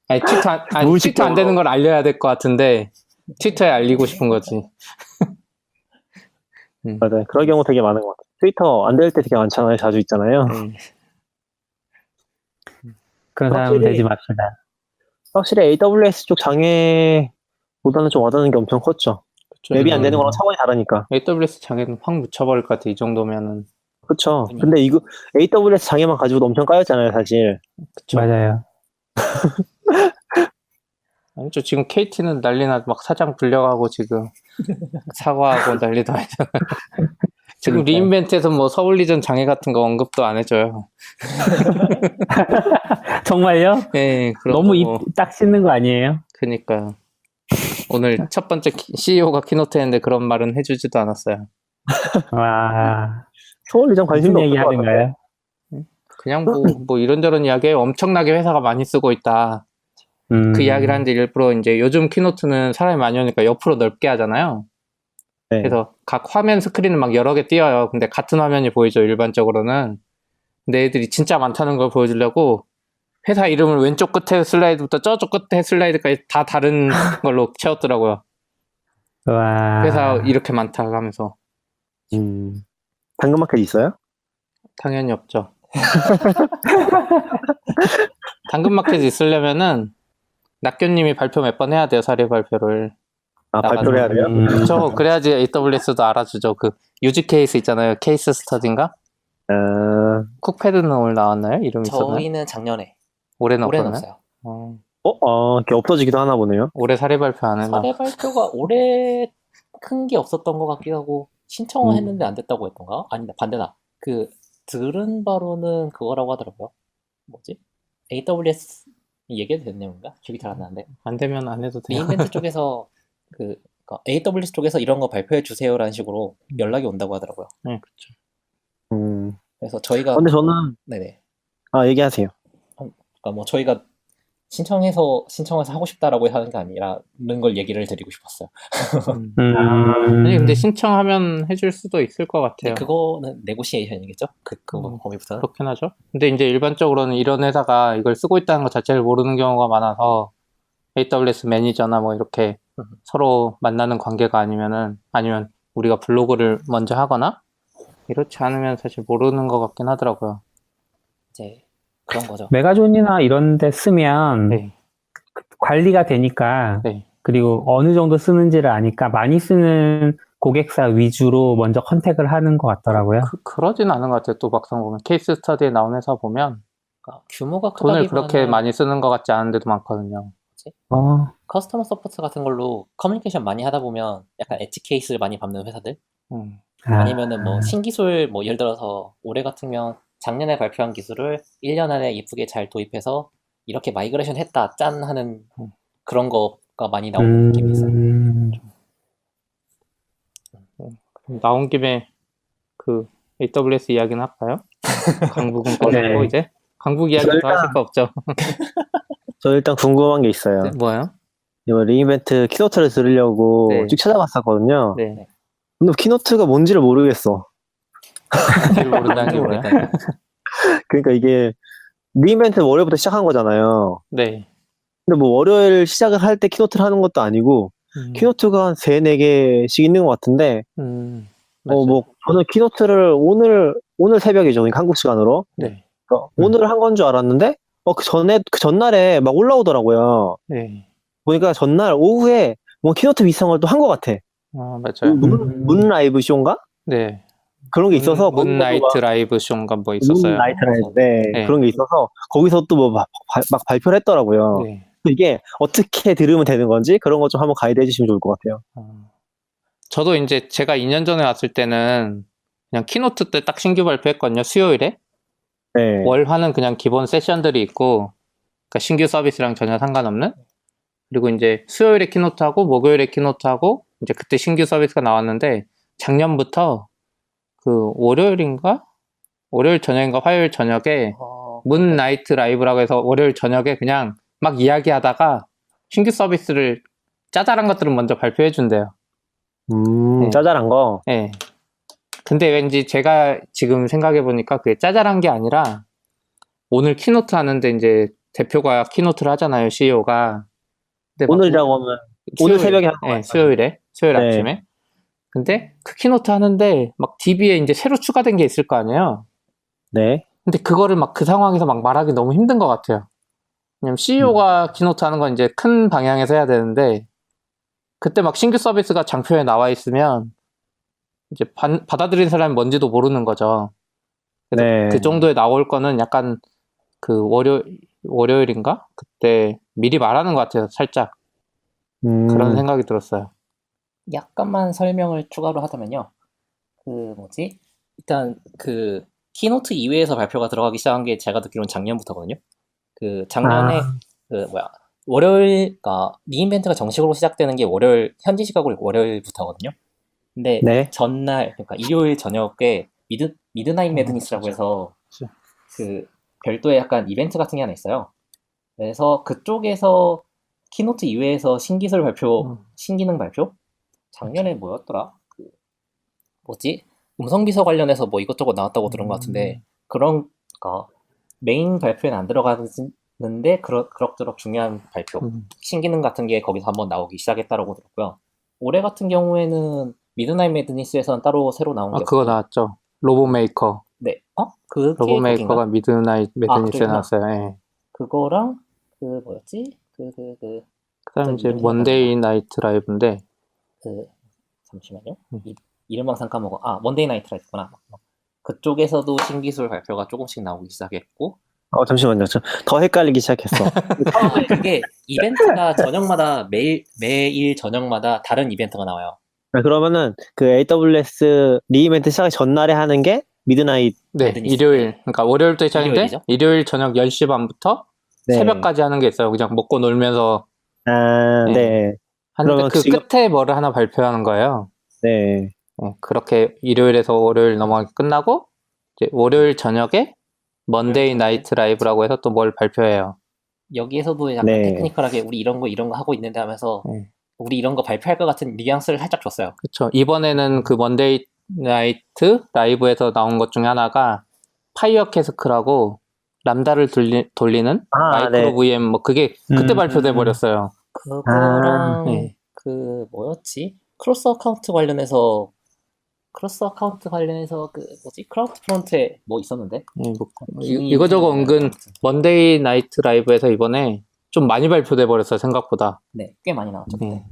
아니, 트위터 안 되는 걸 알려야 될 것 같은데 트위터에 알리고 싶은 거지. 맞아요. 그럴 경우 되게 많은 것 같아요. 트위터 안 될 때 되게 많잖아요. 자주 있잖아요. 그런 사람은 되지 맙시다. 확실히 AWS 쪽 장애보다는 좀 와닿는 게 엄청 컸죠. 그쵸, 앱이 안 되는 거랑 차원이 다르니까. AWS 장애는 확 묻혀버릴 것 같아. 이 정도면은. 그쵸. 근데 이거 AWS 장애만 가지고도 엄청 까였잖아요, 사실. 그쵸. 맞아요. 아니죠. 지금 KT는 난리나 막 사장 불려가고 지금 사과하고 난리도 아니잖아요. 지금 그러니까요. 리인벤트에서 뭐 서울리전 장애 같은 거 언급도 안 해줘요. 정말요? 예, 그런 너무 거 입 뭐, 딱 씻는 거 아니에요? 그니까요. 오늘 첫 번째 CEO가 키노트 했는데 그런 말은 해주지도 않았어요. 와, 서울리전 관심도 무슨 없을 얘기 것 같은데. 하던가요? 그냥 뭐 이런저런 이야기에 엄청나게 회사가 많이 쓰고 있다. 그 이야기를 하는데 일부러 이제 요즘 키노트는 사람이 많이 오니까 옆으로 넓게 하잖아요. 네. 그래서 각 화면 스크린을 막 여러 개 띄어요. 근데 같은 화면이 보이죠, 일반적으로는. 근데 애들이 진짜 많다는 걸 보여주려고 회사 이름을 왼쪽 끝에 슬라이드부터 저쪽 끝에 슬라이드까지 다 다른 걸로 채웠더라고요. 와, 회사 이렇게 많다 하면서. 당근마켓 있어요? 당연히 없죠. 당근마켓이 있으려면은 낙교님이 발표 몇 번 해야 돼요, 사례 발표를. 아, 나가서. 발표를 해야 돼요? 그렇죠. 그래야지 AWS도 알아주죠. 그 유지 케이스 있잖아요. 케이스 스터디인가? 쿡패드는 오늘 나왔나요? 이름 있었나요? 저희는 작년에 올해는 올해는 없었나요? 없어요. 이렇게 없어지기도 하나 보네요. 올해 사례 발표 안 해서. 사례 발표가 올해 큰 게 없었던 것 같기도 하고 신청을 음. 했는데 안 됐다고 했던가? 아니다 반대다. 그 들은 바로는 그거라고 하더라고요. 뭐지? AWS 얘기해도 되는 내용인가? 기억이 잘 안 나는데 안 되면 안 해도 돼요. 리인벤트 쪽에서 그러니까 AWS 쪽에서 이런 거 발표해 주세요라는 식으로 연락이 온다고 하더라고요. 네, 그렇죠. 그래서 저희가 근데 저는, 네네. 얘기하세요. 그러니까 뭐 저희가 신청해서 하고 싶다라고 하는 게 아니라는 걸 얘기를 드리고 싶었어요. 아니 근데 신청하면 해줄 수도 있을 것 같아요. 근데 그거는 네고시에이션이겠죠? 그 음. 거기부터는. 그렇긴 하죠. 근데 이제 일반적으로는 이런 회사가 이걸 쓰고 있다는 것 자체를 모르는 경우가 많아서 AWS 매니저나 뭐 이렇게 서로 만나는 관계가 아니면 우리가 블로그를 먼저 하거나 이렇지 않으면 사실 모르는 것 같긴 하더라고요. 이제 그런 거죠. 메가존이나 이런 데 쓰면 네. 관리가 되니까 네. 그리고 어느 정도 쓰는지를 아니까 많이 쓰는 고객사 위주로 먼저 컨택을 하는 것 같더라고요. 그러진 않은 것 같아요. 또 막상 보면 케이스 스터디에 나온 회사 보면 그러니까 규모가 돈을 크다기보다는 그렇게 많이 쓰는 것 같지 않은 데도 많거든요. 커스터머 서포트 같은 걸로 커뮤니케이션 많이 하다 보면 약간 엣지 케이스를 많이 밟는 회사들 아니면은 뭐 신기술 뭐 예를 들어서 올해 같으면 작년에 발표한 기술을 1년 안에 예쁘게 잘 도입해서 이렇게 마이그레이션 했다 짠 하는 그런 거가 많이 나오는 느낌이 있어요. 나온 김에 그 AWS 이야기는 할까요? 강북은 꺼내고 네. 이제 강북 이야기 더 하실 거 없죠? 저 일단 궁금한 게 있어요. 네, 뭐요? 이거 리인벤트 키노트를 들으려고 네. 쭉 찾아봤었거든요. 네. 근데 키노트가 뭔지를 모르겠어. 잘 모른다는 게 뭐예요? 그러니까 이게 리인벤트 월요일부터 시작한 거잖아요. 네. 근데 뭐 월요일 시작을 할 때 키노트를 하는 것도 아니고 키노트가 한 3-4개씩 있는 것 같은데 맞아요. 뭐 저는 키노트를 오늘 새벽이죠. 그러니까 한국 시간으로. 네. 그러니까 오늘 한 건 줄 알았는데 그 전날에 막 올라오더라고요. 네. 보니까 전날 오후에 뭐 키노트 비슷한 걸 또 한 것 같아. 맞아요. 문 라이브 쇼인가? 네. 그런 게 있어서 문나이트 라이브 쇼인가 뭐 있었어요. 문나이트 라이브 네. 그런 게 있어서 거기서 또 뭐 막 발표를 했더라고요. 네. 이게 어떻게 들으면 되는 건지 그런 거 좀 한번 가이드 해주시면 좋을 것 같아요. 저도 이제 제가 2년 전에 왔을 때는 그냥 키노트 때 딱 신규 발표했거든요. 수요일에. 네. 월화는 그냥 기본 세션들이 있고 그러니까 신규 서비스랑 전혀 상관없는. 그리고 이제 수요일에 키노트하고 목요일에 키노트하고 이제 그때 신규 서비스가 나왔는데 작년부터 그 월요일인가? 월요일 저녁인가 화요일 저녁에 문나이트 라이브라고 해서 월요일 저녁에 그냥 막 이야기하다가 신규 서비스를 짜잘한 것들은 먼저 발표해 준대요. 네. 짜잘한 거? 네. 근데 왠지 제가 지금 생각해 보니까 그게 짜잘한 게 아니라 오늘 키노트 하는데 이제 대표가 키노트를 하잖아요, CEO가. 오늘이라고 하면 오늘 새벽에 하는 네, 수요일 네. 아침에. 근데 그 키노트 하는데 막 DB에 이제 새로 추가된 게 있을 거 아니에요. 네. 근데 그거를 막 그 상황에서 막 말하기 너무 힘든 것 같아요. 왜냐면 CEO가 키노트 하는 건 이제 큰 방향에서 해야 되는데 그때 막 신규 서비스가 장표에 나와 있으면 이제 받아들인 사람이 뭔지도 모르는 거죠. 그래서 네. 그 정도에 나올 거는 약간 그 월요일인가? 그때 미리 말하는 것 같아요. 살짝. 그런 생각이 들었어요. 약간만 설명을 추가로 하자면요. 일단 그 키노트 이외에서 발표가 들어가기 시작한 게 제가 듣기로는 작년부터거든요. 그 작년에 월요일가 리인벤트가 정식으로 시작되는 게 월요일 현지 시각으로 월요일부터거든요. 근데 네. 전날 그러니까 일요일 저녁에 미드나잇 매드니스라고 해서 그 별도의 약간 이벤트 같은 게 하나 있어요. 그래서 그쪽에서 키노트 이외에서 신기술 발표, 신기능 발표? 작년에 뭐였더라? 음성 비서 관련해서 뭐 이것저것 나왔다고 들은 것 같은데 그런 메인 발표에는 안 들어가는데 그럭저럭 중요한 발표, 신기능 같은 게 거기서 한번 나오기 시작했다라고 들었고요. 올해 같은 경우에는 미드나잇 매드니스에서는 따로 새로 나온 게 그거 없고 나왔죠. 로보메이커. 네, 그게 로보메이커가 거긴가? 미드나잇 매드니스에 그랬구나. 나왔어요. 예. 그거랑 그다음 이제 이름이 먼데이 나이트 라이브인데 잠시만요. 음. 이름 항상 까먹어. 먼데이 나이트 라이브구나. 그쪽에서도 신기술 발표가 조금씩 나오기 시작했고 잠시만요. 더 헷갈리기 시작했어. 그게 이벤트가 저녁마다 매일 저녁마다 다른 이벤트가 나와요. 그러면은 그 AWS 리이벤트 시작하기 전날에 하는 게 미드나잇. 네, 매드니스. 일요일. 그러니까 월요일부터 시작인데 일요일이죠? 일요일 저녁 10시 반부터 네. 새벽까지 하는 게 있어요. 그냥 먹고 놀면서 네. 네. 하는데 그러면 그 지금- 끝에 뭐를 하나 발표하는 거예요. 네. 그렇게 일요일에서 월요일 넘어가게 끝나고 이제 월요일 저녁에 먼데이 나이트 라이브라고 해서 또 뭘 발표해요. 여기에서도 약간 네. 테크니컬하게 우리 이런 거 하고 있는데 하면서 네. 우리 이런 거 발표할 것 같은 뉘앙스를 살짝 줬어요. 그렇죠. 이번에는 그 먼데이 나이트 라이브에서 나온 것 중에 하나가 파이어 캐스크라고 람다를 돌리는 마이크로 네. VM 뭐 그게 그때 발표돼 버렸어요. 그거랑 네. 크로스 아카운트 관련해서 크라우드 프론트에 뭐 있었는데? 네, 뭐 이거저거 은근 먼데이 나이트 라이브에서 이번에 좀 많이 발표돼 버렸어요. 생각보다. 네, 꽤 많이 나왔죠. 그때. 네.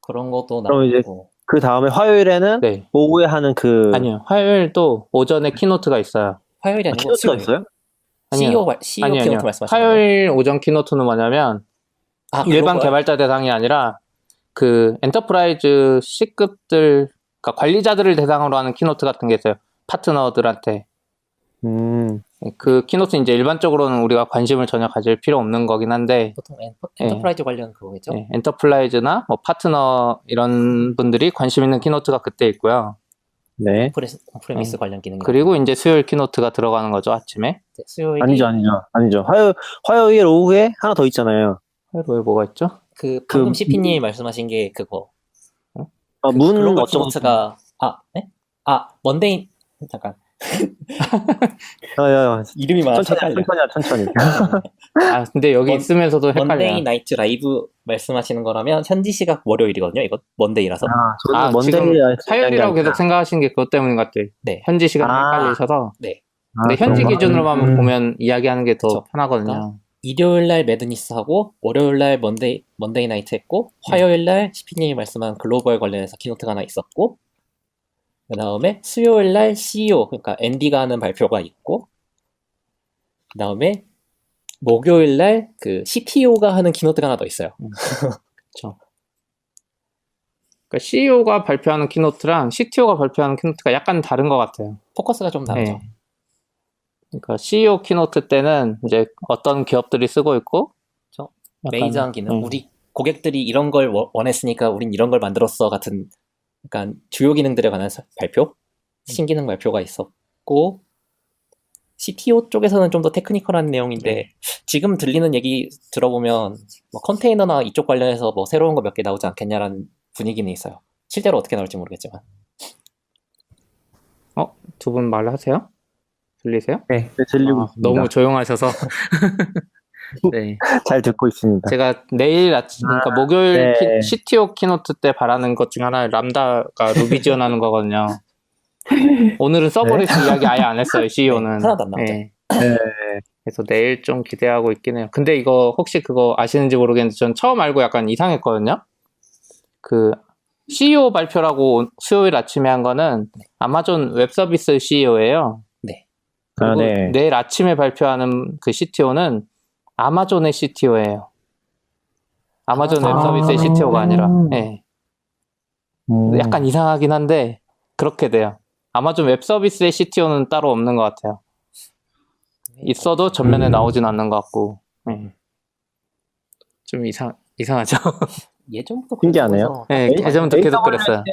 그런 것도 그럼 이제 나오고 그 다음에 화요일에는 네. 오후에 하는 아니요. 화요일도 오전에 키노트가 있어요. 화요일이 아니고 키노트가 수요일. 있어요? CEO 아니요. 키노트 말씀하시는 거예요? 화요일 오전 키노트는 뭐냐면 일반 글로벌? 개발자 대상이 아니라 그 엔터프라이즈 C급들 그러니까 관리자들을 대상으로 하는 키노트 같은 게 있어요. 파트너들한테. 그 키노트는 이제 일반적으로는 우리가 관심을 전혀 가질 필요 없는 거긴 한데 보통 엔터프라이즈 관련 그거겠죠? 네, 엔터프라이즈나 뭐 파트너 이런 분들이 관심 있는 키노트가 그때 있고요. 네. 온프레미스 관련 기능이 그리고 이제 수요일 키노트가 들어가는 거죠, 아침에. 수요일이 아니죠. 화요일 오후에 하나 더 있잖아요. 화요일 뭐가 있죠? 방금 CP님이 말씀하신 게 그거 문 글로벌 어쩌고 키노트가 네? 먼데이 잠깐 이름이 많아서 헷갈려. 천천히. 근데 여기 있으면서도 헷갈려요. 먼데이 나이트 라이브 말씀하시는 거라면 현지 시각 월요일이거든요. 이거 먼데이라서. 저는 먼데이 지금 화요일이라고 계속 생각하신 게 그것 때문인 것 같아요. 네. 현지 시간 헷갈리셔서. 네. 근데 현지 기준으로만 보면 이야기하는 게 더 그쵸. 편하거든요. 그러니까 일요일 날 매드니스 하고 월요일 날 먼데이 나이트 했고 화요일 날 CP님이 말씀한 글로벌 관련해서 키노트가 하나 있었고 그 다음에 수요일 날 CEO 그러니까 앤디가 하는 발표가 있고 그 다음에 목요일 날 그 CTO가 하는 키노트가 하나 더 있어요. 그렇죠. 그러니까 CEO가 발표하는 키노트랑 CTO가 발표하는 키노트가 약간 다른 것 같아요. 포커스가 좀 다르죠. 네. 그러니까 CEO 키노트 때는 이제 어떤 기업들이 쓰고 있고 메이저한 기능. 우리 고객들이 이런 걸 원했으니까 우린 이런 걸 만들었어 같은 약간 주요 기능들에 관한 발표, 신기능 발표가 있었고 CTO 쪽에서는 좀 더 테크니컬한 내용인데 지금 들리는 얘기 들어보면 뭐 컨테이너나 이쪽 관련해서 뭐 새로운 거 몇 개 나오지 않겠냐라는 분위기는 있어요. 실제로 어떻게 나올지 모르겠지만. 두 분 말하세요? 들리세요? 네, 들리고 있습니다. 너무 조용하셔서. 네. 잘 듣고 있습니다. 제가 내일 아침, 그러니까 목요일 네. CTO 키노트 때 바라는 것 중 하나 람다가 루비 지원하는 거거든요. 오늘은 서버리스 이야기 아예 안 했어요, CEO는. 하나도 안 나왔죠. 네. 그래서 내일 좀 기대하고 있긴 해요. 근데 이거 혹시 그거 아시는지 모르겠는데 전 처음 알고 약간 이상했거든요. 그 CEO 발표라고 수요일 아침에 한 거는 아마존 웹 서비스 CEO예요. 네. 그리고 네. 내일 아침에 발표하는 그 CTO는 아마존의 CTO예요. 아마존 웹 서비스의 CTO가 아니라. 네. 약간 이상하긴 한데 그렇게 돼요. 아마존 웹 서비스의 CTO는 따로 없는 것 같아요. 있어도 전면에 나오진 않는 것 같고. 좀 이상하죠? 예전부터 신기하네요. 그래서 네, 예전부터 계속 그랬어요.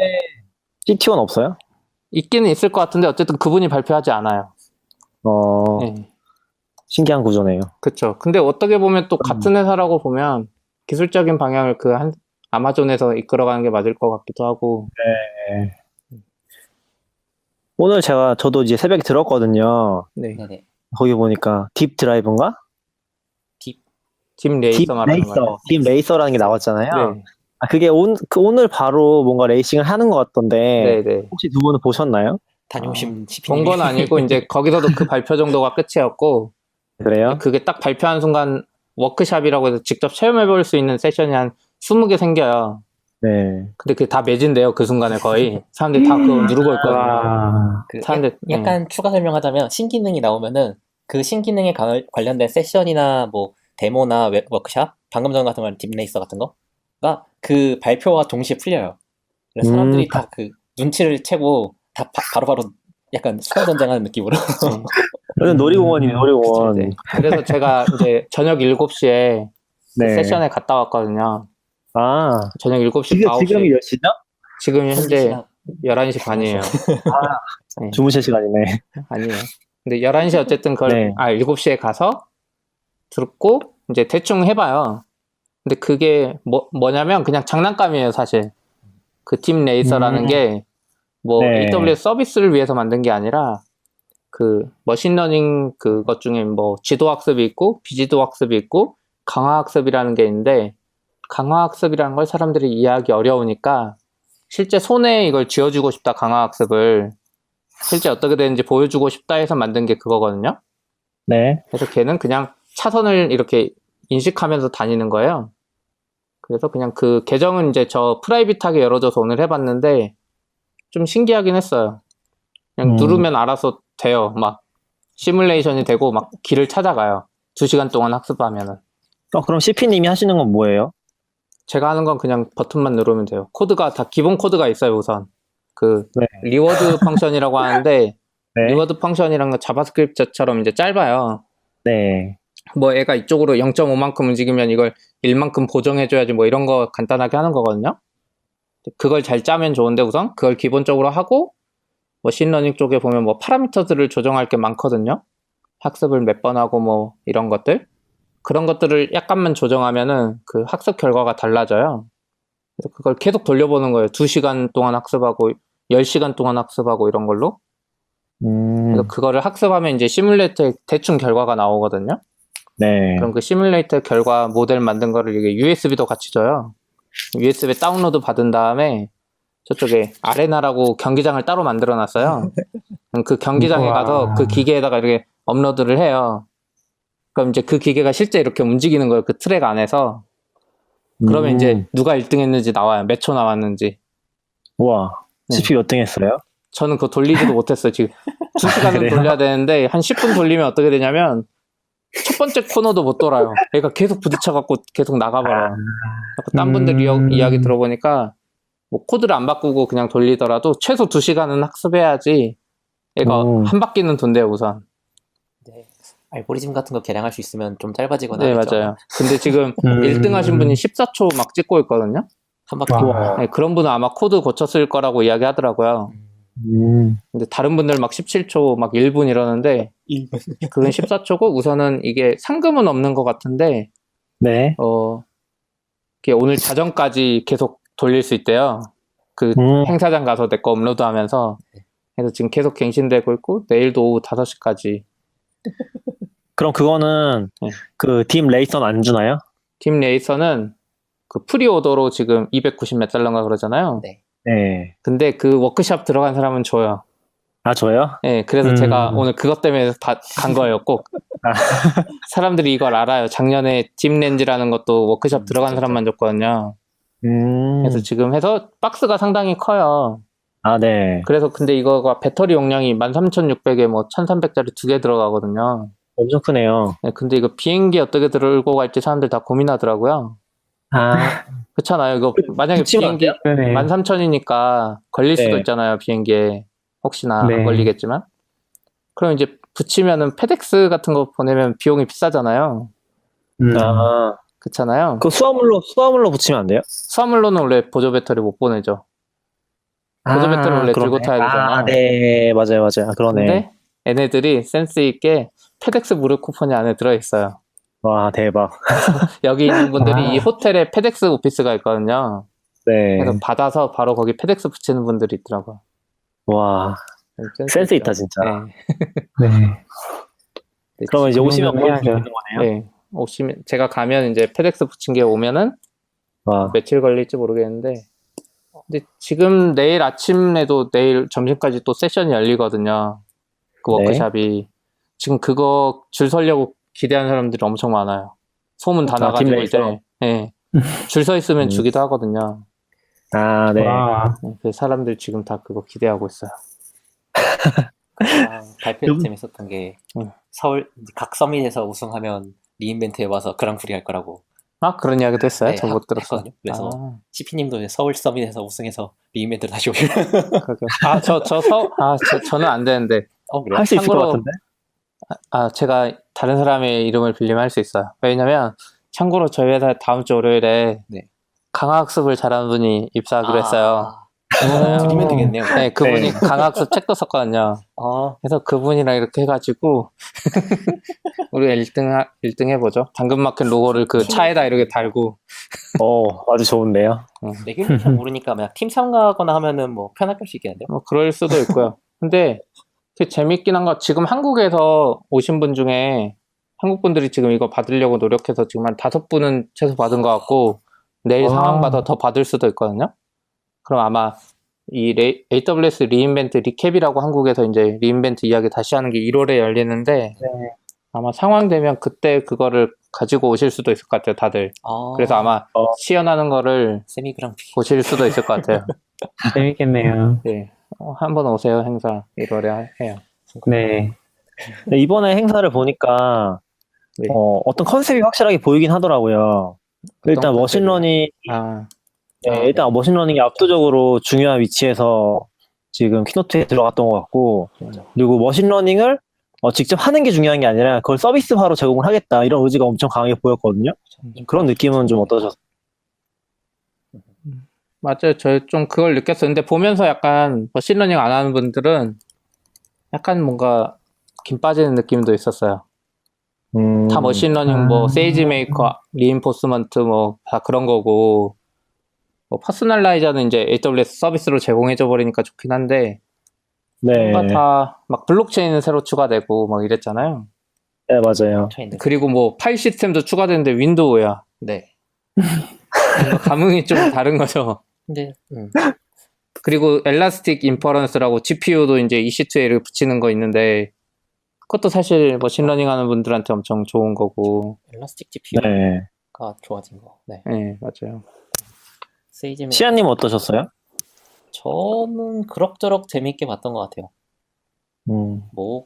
CTO는 없어요? 있기는 있을 것 같은데 어쨌든 그분이 발표하지 않아요. 네, 신기한 구조네요. 그렇죠. 근데 어떻게 보면 또 같은 회사라고 보면 기술적인 방향을 아마존에서 이끌어가는 게 맞을 것 같기도 하고. 오늘 저도 이제 새벽에 들었거든요. 네. 네네. 거기 보니까 딥 드라이브인가? 딥 레이서 말하는 거예요. 딥 레이서라는 게 나왔잖아요. 네. 그게 오늘 바로 뭔가 레이싱을 하는 것 같던데, 네. 혹시 두 분은 보셨나요? 다녀오신 본 CP님. 건 아니고 이제 거기서도 그 발표 정도가 끝이었고 그래요? 그게 딱 발표한 순간 워크샵이라고 해서 직접 체험해 볼 수 있는 세션이 한 20개 생겨요. 네. 근데 그게 다 매진돼요. 그 순간에 거의 사람들이 다 그거 누르고 있거든요. 와, 그 사람들 약간 추가 설명하자면 신기능이 나오면은 그 신기능에 관련된 세션이나 뭐 데모나 워크샵, 방금 전 같은 건 딥레이서 같은 거가 그 발표와 동시에 풀려요. 그래서 사람들이 다 그 눈치를 채고 다 바로바로 약간 수단 전쟁하는 느낌으로. 여기는 놀이공원이네, 놀이공원. 네. 그래서 제가 이제 저녁 7시에 네. 세션에 갔다 왔거든요. 아, 저녁 7시, 지금이 9시. 몇 시죠? 지금 현재 11시 반이에요. 네. 주무실 시간이네. 아니에요. 근데 11시 어쨌든 7시에 가서 듣고 이제 대충 해봐요. 근데 그게 뭐냐면 그냥 장난감이에요, 사실. 그 딥 레이서라는 게 뭐 네. AWS 서비스를 위해서 만든 게 아니라 그 머신러닝 그것 중에 뭐 지도학습이 있고 비지도학습이 있고 강화학습이라는 게 있는데 강화학습이라는 걸 사람들이 이해하기 어려우니까 실제 손에 이걸 쥐어주고 싶다, 강화학습을. 실제 어떻게 되는지 보여주고 싶다 해서 만든 게 그거거든요. 네. 그래서 걔는 그냥 차선을 이렇게 인식하면서 다니는 거예요. 그래서 그냥 그 계정은 이제 저 프라이빗하게 열어줘서 오늘 해봤는데 좀 신기하긴 했어요. 그냥 누르면 알아서 돼요. 막 시뮬레이션이 되고 막 길을 찾아가요. 2시간 동안 학습하면은. 그럼 CP님이 하시는 건 뭐예요? 제가 하는 건 그냥 버튼만 누르면 돼요. 코드가 다 기본 코드가 있어요, 우선. 네. 리워드 펑션이라고 하는데 네. 리워드 펑션이란 건 자바스크립트처럼 이제 짧아요. 네. 뭐 애가 이쪽으로 0.5만큼 움직이면 이걸 1만큼 보정해줘야지 뭐 이런 거 간단하게 하는 거거든요. 그걸 잘 짜면 좋은데 우선 그걸 기본적으로 하고 머신러닝 쪽에 보면 뭐 파라미터들을 조정할 게 많거든요. 학습을 몇 번 하고 뭐 이런 것들. 그런 것들을 약간만 조정하면은 그 학습 결과가 달라져요. 그래서 그걸 계속 돌려보는 거예요. 2시간 동안 학습하고 10시간 동안 학습하고 이런 걸로. 그래서 그거를 학습하면 이제 시뮬레이터에 대충 결과가 나오거든요. 네. 그럼 그 시뮬레이터 결과 모델 만든 거를 이게 USB도 같이 줘요. USB 다운로드 받은 다음에 저쪽에 아레나라고 경기장을 따로 만들어 놨어요. 그럼 그 경기장에 우와. 가서 그 기계에다가 이렇게 업로드를 해요. 그럼 이제 그 기계가 실제 이렇게 움직이는 거예요. 그 트랙 안에서. 그러면 이제 누가 1등 했는지 나와요. 몇 초 나왔는지. 우와. 네. CPU 몇 등 했어요? 저는 그거 돌리지도 못했어요. 지금 2시간은 그래요? 돌려야 되는데 한 10분 돌리면 어떻게 되냐면 첫 번째 코너도 못 돌아요. 얘가 계속 부딪혀갖고 계속 나가버려. 딴 분들 이야기 들어보니까 뭐 코드를 안 바꾸고 그냥 돌리더라도 최소 2시간은 학습해야지 얘가 한 바퀴는 돈대요, 우선. 네. 알고리즘 같은 거 개량할 수 있으면 좀 짧아지거나 네, 하겠죠. 맞아요. 근데 지금 1등 하신 분이 14초 막 찍고 있거든요. 한 바퀴. 네, 그런 분은 아마 코드 고쳤을 거라고 이야기 하더라고요. 근데 다른 분들 막 17초 막 1분 이러는데 그건 14초고 우선은 이게 상금은 없는 것 같은데 네. 이게 오늘 자정까지 계속 돌릴 수 있대요. 그 행사장 가서 내 거 업로드하면서. 그래서 지금 계속 갱신되고 있고 내일도 오후 5시까지. 그럼 그거는 네. 그 딥 레이서는 안 주나요? 딥 레이서는 그 프리오더로 지금 290 몇 달러인가 그러잖아요. 네. 네. 근데 그 워크샵 들어간 사람은 줘요. 아, 저요? 네, 그래서 제가 오늘 그것 때문에 다 간 거예요, 꼭. 사람들이 이걸 알아요. 작년에 딥렌즈라는 것도 워크샵 들어간 사람만 줬거든요. 그래서 지금 해서 박스가 상당히 커요. 아, 네. 그래서 근데 이거가 배터리 용량이 13,600에 뭐 1,300짜리 2개 들어가거든요. 엄청 크네요. 네, 근데 이거 비행기 어떻게 들고 갈지 사람들 다 고민하더라고요. 아, 그렇잖아요. 이거 만약에 붙이면 안 비행기 돼요? 13,000이니까 걸릴 수도 네. 있잖아요, 비행기에. 혹시나 네. 안 걸리겠지만. 그럼 이제 붙이면은 페덱스 같은 거 보내면 비용이 비싸잖아요. 아, 그렇잖아요. 그 수화물로 붙이면 안 돼요? 수화물로는 원래 보조 배터리 못 보내죠. 보조 배터리 원래 그러네. 들고 타야 되잖아. 네, 맞아요. 아, 그러네. 근데 얘네들이 센스 있게 페덱스 무료 쿠폰이 안에 들어있어요. 와, 대박. 여기 있는 분들이 아. 이 호텔에 페덱스 오피스가 있거든요. 네. 그래서 받아서 바로 거기 페덱스 붙이는 분들이 있더라고요. 와, 센스 있다, 진짜. 네. 네. 그러면 이제 오시면 정도는 보여줄 수 해야죠. 있는 거네요? 네. 오시면, 제가 가면 이제 페덱스 붙인 게 오면은 와, 며칠 걸릴지 모르겠는데, 근데 지금 내일 아침에도 내일 점심까지 또 세션이 열리거든요. 그 네. 워크샵이. 지금 그거 줄 서려고 기대하는 사람들이 엄청 많아요. 소문 다 아, 나가지고 팀 내에서? 이제, 네. 줄 서 있으면 음. 주기도 하거든요. 아, 네. 와. 네, 그 사람들 지금 다 그거 기대하고 있어요. 발표 때 재밌었던 게 서울 각 서밋에서 우승하면 리인벤트에 와서 그랑프리 할 거라고. 아, 그런 이야기도 했어요? 네, 저 못 들었어요. 했거든요. 그래서 아, CP님도 서울 서밋에서 우승해서 리인벤트를 다시 오시면. 그러게요. 저는 안 되는데. 그래요? 할 수 있을 것 참고로- 같은데? 제가 다른 사람의 이름을 빌리면 할 수 있어요. 왜냐면, 참고로 저희 회사 다음 주 월요일에 네. 강화학습을 잘하는 분이 입사하기로 했어요. 드리면 되겠네요. 네, 그분이 네. 강화학습 책도 썼거든요. 그래서 그분이랑 이렇게 해가지고, 우리가 1등 해보죠. 당근마켓 로고를 그 차에다 이렇게 달고, 아주 좋은데요? 레귤레이션 모르니까 그냥 팀 참가하거나 하면은 뭐 편하게 할 수 있겠는데요? 뭐 그럴 수도 있고요. 근데 그 재밌긴 한 거 지금 한국에서 오신 분 중에 한국 분들이 지금 이거 받으려고 노력해서 지금 한 5분은 최소 받은 것 같고 내일 와. 상황 봐서 더 받을 수도 있거든요. 그럼 아마 이 AWS 리인벤트 리캡이라고 한국에서 이제 리인벤트 이야기 다시 하는 게 1월에 열리는데 아마 상황 되면 그때 그거를 가지고 오실 수도 있을 것 같아요, 다들. 그래서 아마 시연하는 거를 세미 그랑프리. 보실 수도 있을 것 같아요. 재밌겠네요. 네. 한번 오세요, 행사 1월에 해요. 네. 네, 이번에 행사를 보니까 네. 어떤 컨셉이 확실하게 보이긴 하더라고요. 일단 컨셉이요? 머신러닝, 일단 머신러닝이 압도적으로 중요한 위치에서 지금 키노트에 들어갔던 것 같고, 그리고 머신러닝을 직접 하는 게 중요한 게 아니라 그걸 서비스화로 제공을 하겠다 이런 의지가 엄청 강하게 보였거든요. 그런 느낌은 좀 어떠셨어요? 맞아요. 저 좀 그걸 느꼈어요. 근데 보면서 약간 머신러닝 안 하는 분들은 약간 뭔가 김 빠지는 느낌도 있었어요. 다 머신러닝 뭐 세이지 메이커, 리인포스먼트 뭐 다 그런 거고 뭐 퍼스널라이저는 이제 AWS 서비스로 제공해줘 버리니까 좋긴 한데 네, 뭔가 다 막 블록체인은 새로 추가되고 막 이랬잖아요. 네 맞아요. 그리고 뭐 파일 시스템도 추가되는데 윈도우야. 네. 뭔가 감흥이 좀 다른 거죠. 근데 그리고 엘라스틱 인퍼런스라고 GPU도 이제 EC2A를 붙이는 거 있는데 그것도 사실 머신러닝 하는 분들한테 엄청 좋은 거고. 엘라스틱 GPU가 네. 좋아진 거. 네. 네, 맞아요. 세이지 시아님 어떠셨어요? 저는 그럭저럭 재밌게 봤던 것 같아요. 뭐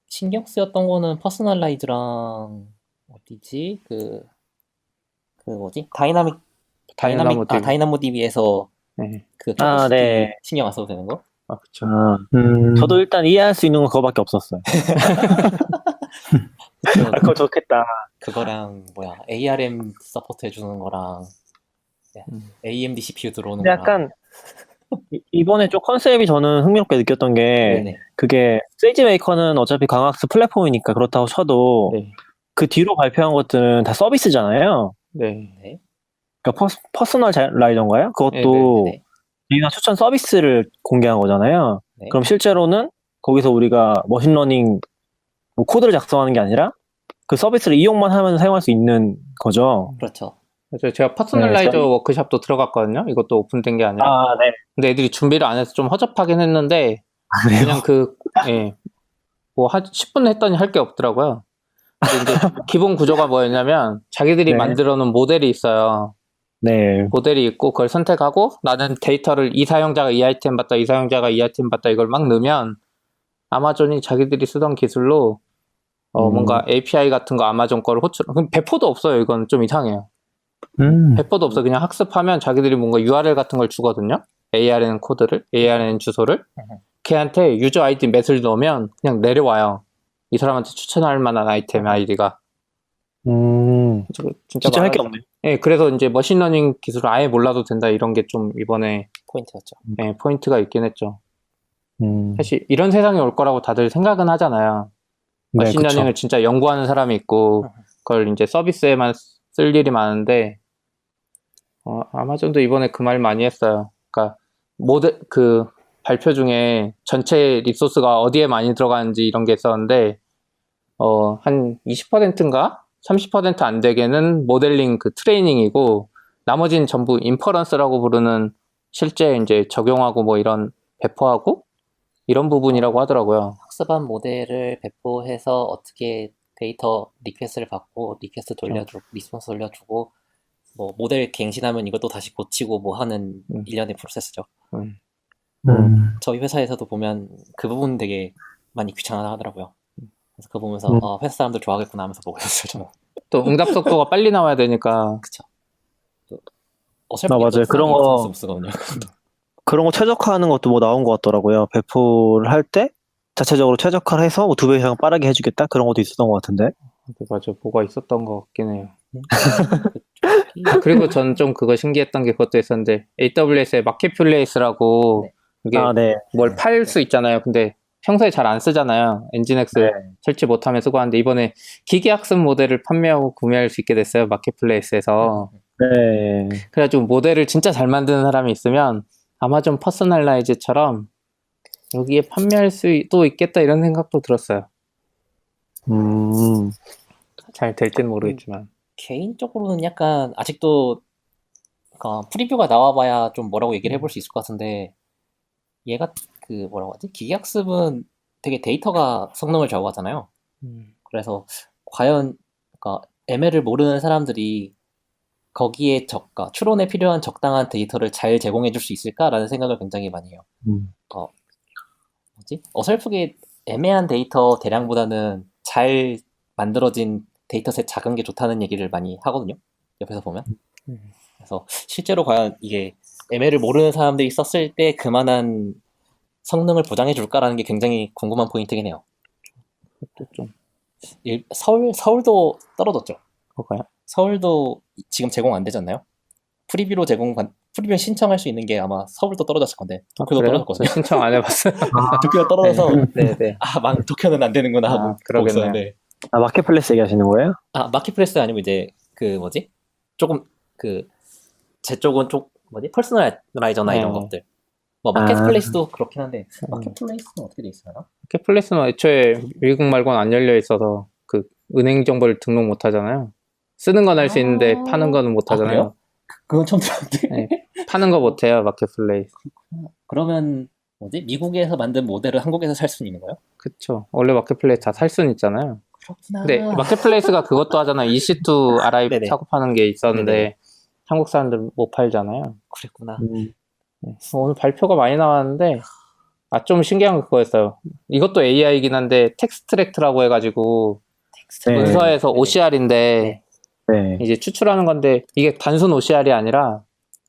신경 쓰였던 거는 퍼스널라이즈랑 어디지? 그 뭐지? 다이나모 DB에서 네. 그 네. 신경 안 써도 되는 거? 그쵸. 저도 일단 이해할 수 있는 건 그거밖에 없었어요. 그거 좋겠다. 그거랑 ARM 서포트 해주는 거랑 AMD CPU 들어오는 근데 거랑. 약간 이번에 좀 컨셉이 저는 흥미롭게 느꼈던 게 네네. 그게 세이지 메이커는 어차피 강학습 플랫폼이니까 그렇다고 쳐도 네. 그 뒤로 발표한 것들은 다 서비스잖아요. 네. 그러니까 퍼스널라이저인가요? 그것도 네. 개인화 추천 서비스를 공개한 거잖아요. 네. 그럼 실제로는 거기서 우리가 머신러닝 뭐 코드를 작성하는 게 아니라 그 서비스를 이용만 하면 사용할 수 있는 거죠. 그렇죠. 맞아요. 제가 퍼스널라이저 워크샵도 들어갔거든요. 이것도 오픈된 게 아니라. 네. 근데 애들이 준비를 안 해서 좀 허접하긴 했는데 그냥 뭐 10분 했더니 할 게 없더라고요. 근데 이제 기본 구조가 뭐였냐면 자기들이 네. 만들어 놓은 모델이 있어요. 네. 모델이 있고 그걸 선택하고 나는 데이터를 이 사용자가 이 아이템 봤다, 이 사용자가 이 아이템 봤다 이걸 막 넣으면 아마존이 자기들이 쓰던 기술로 뭔가 API 같은 거 아마존 거를 그럼 배포도 없어요. 이건 좀 이상해요. 배포도 없어. 그냥 학습하면 자기들이 뭔가 URL 같은 걸 주거든요. ARN 코드를, ARN 주소를. 걔한테 유저 아이디 몇을 넣으면 그냥 내려와요. 이 사람한테 추천할 만한 아이템 아이디가. 진짜 할 게 없네. 예, 그래서 이제 머신러닝 기술을 아예 몰라도 된다 이런 게 좀 이번에 포인트였죠. 예, 포인트가 있긴 했죠. 음. 사실 이런 세상이 올 거라고 다들 생각은 하잖아요. 네, 머신러닝을 그쵸. 진짜 연구하는 사람이 있고 그걸 이제 서비스에만 쓸 일이 많은데 아마존도 이번에 그 말 많이 했어요. 그러니까 그 발표 중에 전체 리소스가 어디에 많이 들어가는지 이런 게 있었는데 한 20%인가 30% 안 되게는 모델링 그 트레이닝이고 나머지는 전부 인퍼런스라고 부르는 실제 이제 적용하고 뭐 이런 배포하고 이런 부분이라고 하더라고요. 학습한 모델을 배포해서 어떻게 데이터 리퀘스트를 받고 리퀘스트 돌려주고 리스폰스 돌려주고 뭐 모델 갱신하면 이것도 다시 고치고 뭐 하는 일련의 프로세스죠. 저희 회사에서도 보면 그 부분 되게 많이 귀찮아 하더라고요. 그래서 그거 보면서 회사 사람들 좋아하겠구나 하면서 보고 있었어요. 저는. 또 응답 속도가 빨리 나와야 되니까 그쵸. 어설프게 맞아요. 그런 거 쓰거든요. 그런 거 최적화하는 것도 뭐 나온 것 같더라고요. 배포를 할 때 자체적으로 최적화를 해서 뭐 2배 이상 빠르게 해주겠다 그런 것도 있었던 것 같은데. 맞아 뭐가 있었던 것 같긴 해요. 그리고 전 좀 그거 신기했던 게 그것도 있었는데 AWS의 마켓플레이스라고 이게 네. 뭘 팔 수 있잖아요. 근데 평소에 잘 안 쓰잖아요. 엔진엑스 설치 못하면 쓰고 하는데 이번에 기계학습 모델을 판매하고 구매할 수 있게 됐어요. 마켓플레이스에서. 네. 그래가지고 모델을 진짜 잘 만드는 사람이 있으면 아마존 퍼스널라이즈처럼 여기에 판매할 수도 있겠다 이런 생각도 들었어요. 잘 될지는 모르겠지만. 개인적으로는 약간 아직도 프리뷰가 나와봐야 좀 뭐라고 얘기를 해볼 수 있을 것 같은데 얘가 그 뭐라고 하지? 기계학습은 되게 데이터가 성능을 좌우하잖아요. 그래서 과연 ML을 모르는 사람들이 거기에 추론에 필요한 적당한 데이터를 잘 제공해 줄 수 있을까라는 생각을 굉장히 많이 해요. 어설프게 애매한 데이터 대량보다는 잘 만들어진 데이터셋 작은 게 좋다는 얘기를 많이 하거든요. 옆에서 보면. 그래서 실제로 과연 이게 ML을 모르는 사람들이 썼을 때 그만한 성능을 보장해 줄까라는 게 굉장히 궁금한 포인트긴 해요. 좀 서울도 떨어졌죠. 그럴까요? 서울도 지금 제공 안 되지 않나요? 프리뷰로 프리뷰 신청할 수 있는 게 아마 서울도 떨어졌을 건데 도쿄도 떨어졌거든요. 신청 안 해봤어요. 도쿄가 떨어져서 네네. 도쿄는 안 되는구나 하고 보고 있었는데. 마켓플레이스 얘기하시는 거예요? 마켓플레이스 아니고 이제 조금 제 쪽은 퍼스널라이저나 이런 것들. 뭐 마켓플레이스도 그렇긴 한데 마켓플레이스는 어떻게 돼 있어요? 마켓플레이스는 애초에 미국 말고는 안 열려 있어서 그 은행 정보를 등록 못 하잖아요. 쓰는 건 할 수 있는데 파는 거는 못 하잖아요. 그래요? 그건 처음 들었는데. 네, 파는 거 못 해요, 마켓플레이스. 그러면 미국에서 만든 모델을 한국에서 살 수는 있는 거예요? 그쵸. 원래 마켓플레이스 다 살 수는 있잖아요. 그렇구나. 근데 마켓플레이스가 그것도 하잖아요. EC2 RI 네네. 사고 파는 게 있었는데 네네. 한국 사람들 못 팔잖아요. 그랬구나. 네. 오늘 발표가 많이 나왔는데 좀 신기한 거 그거였어요. 이것도 AI이긴 한데 텍스트랙트라고 해가지고 문서에서 OCR인데 이제 추출하는 건데 이게 단순 OCR이 아니라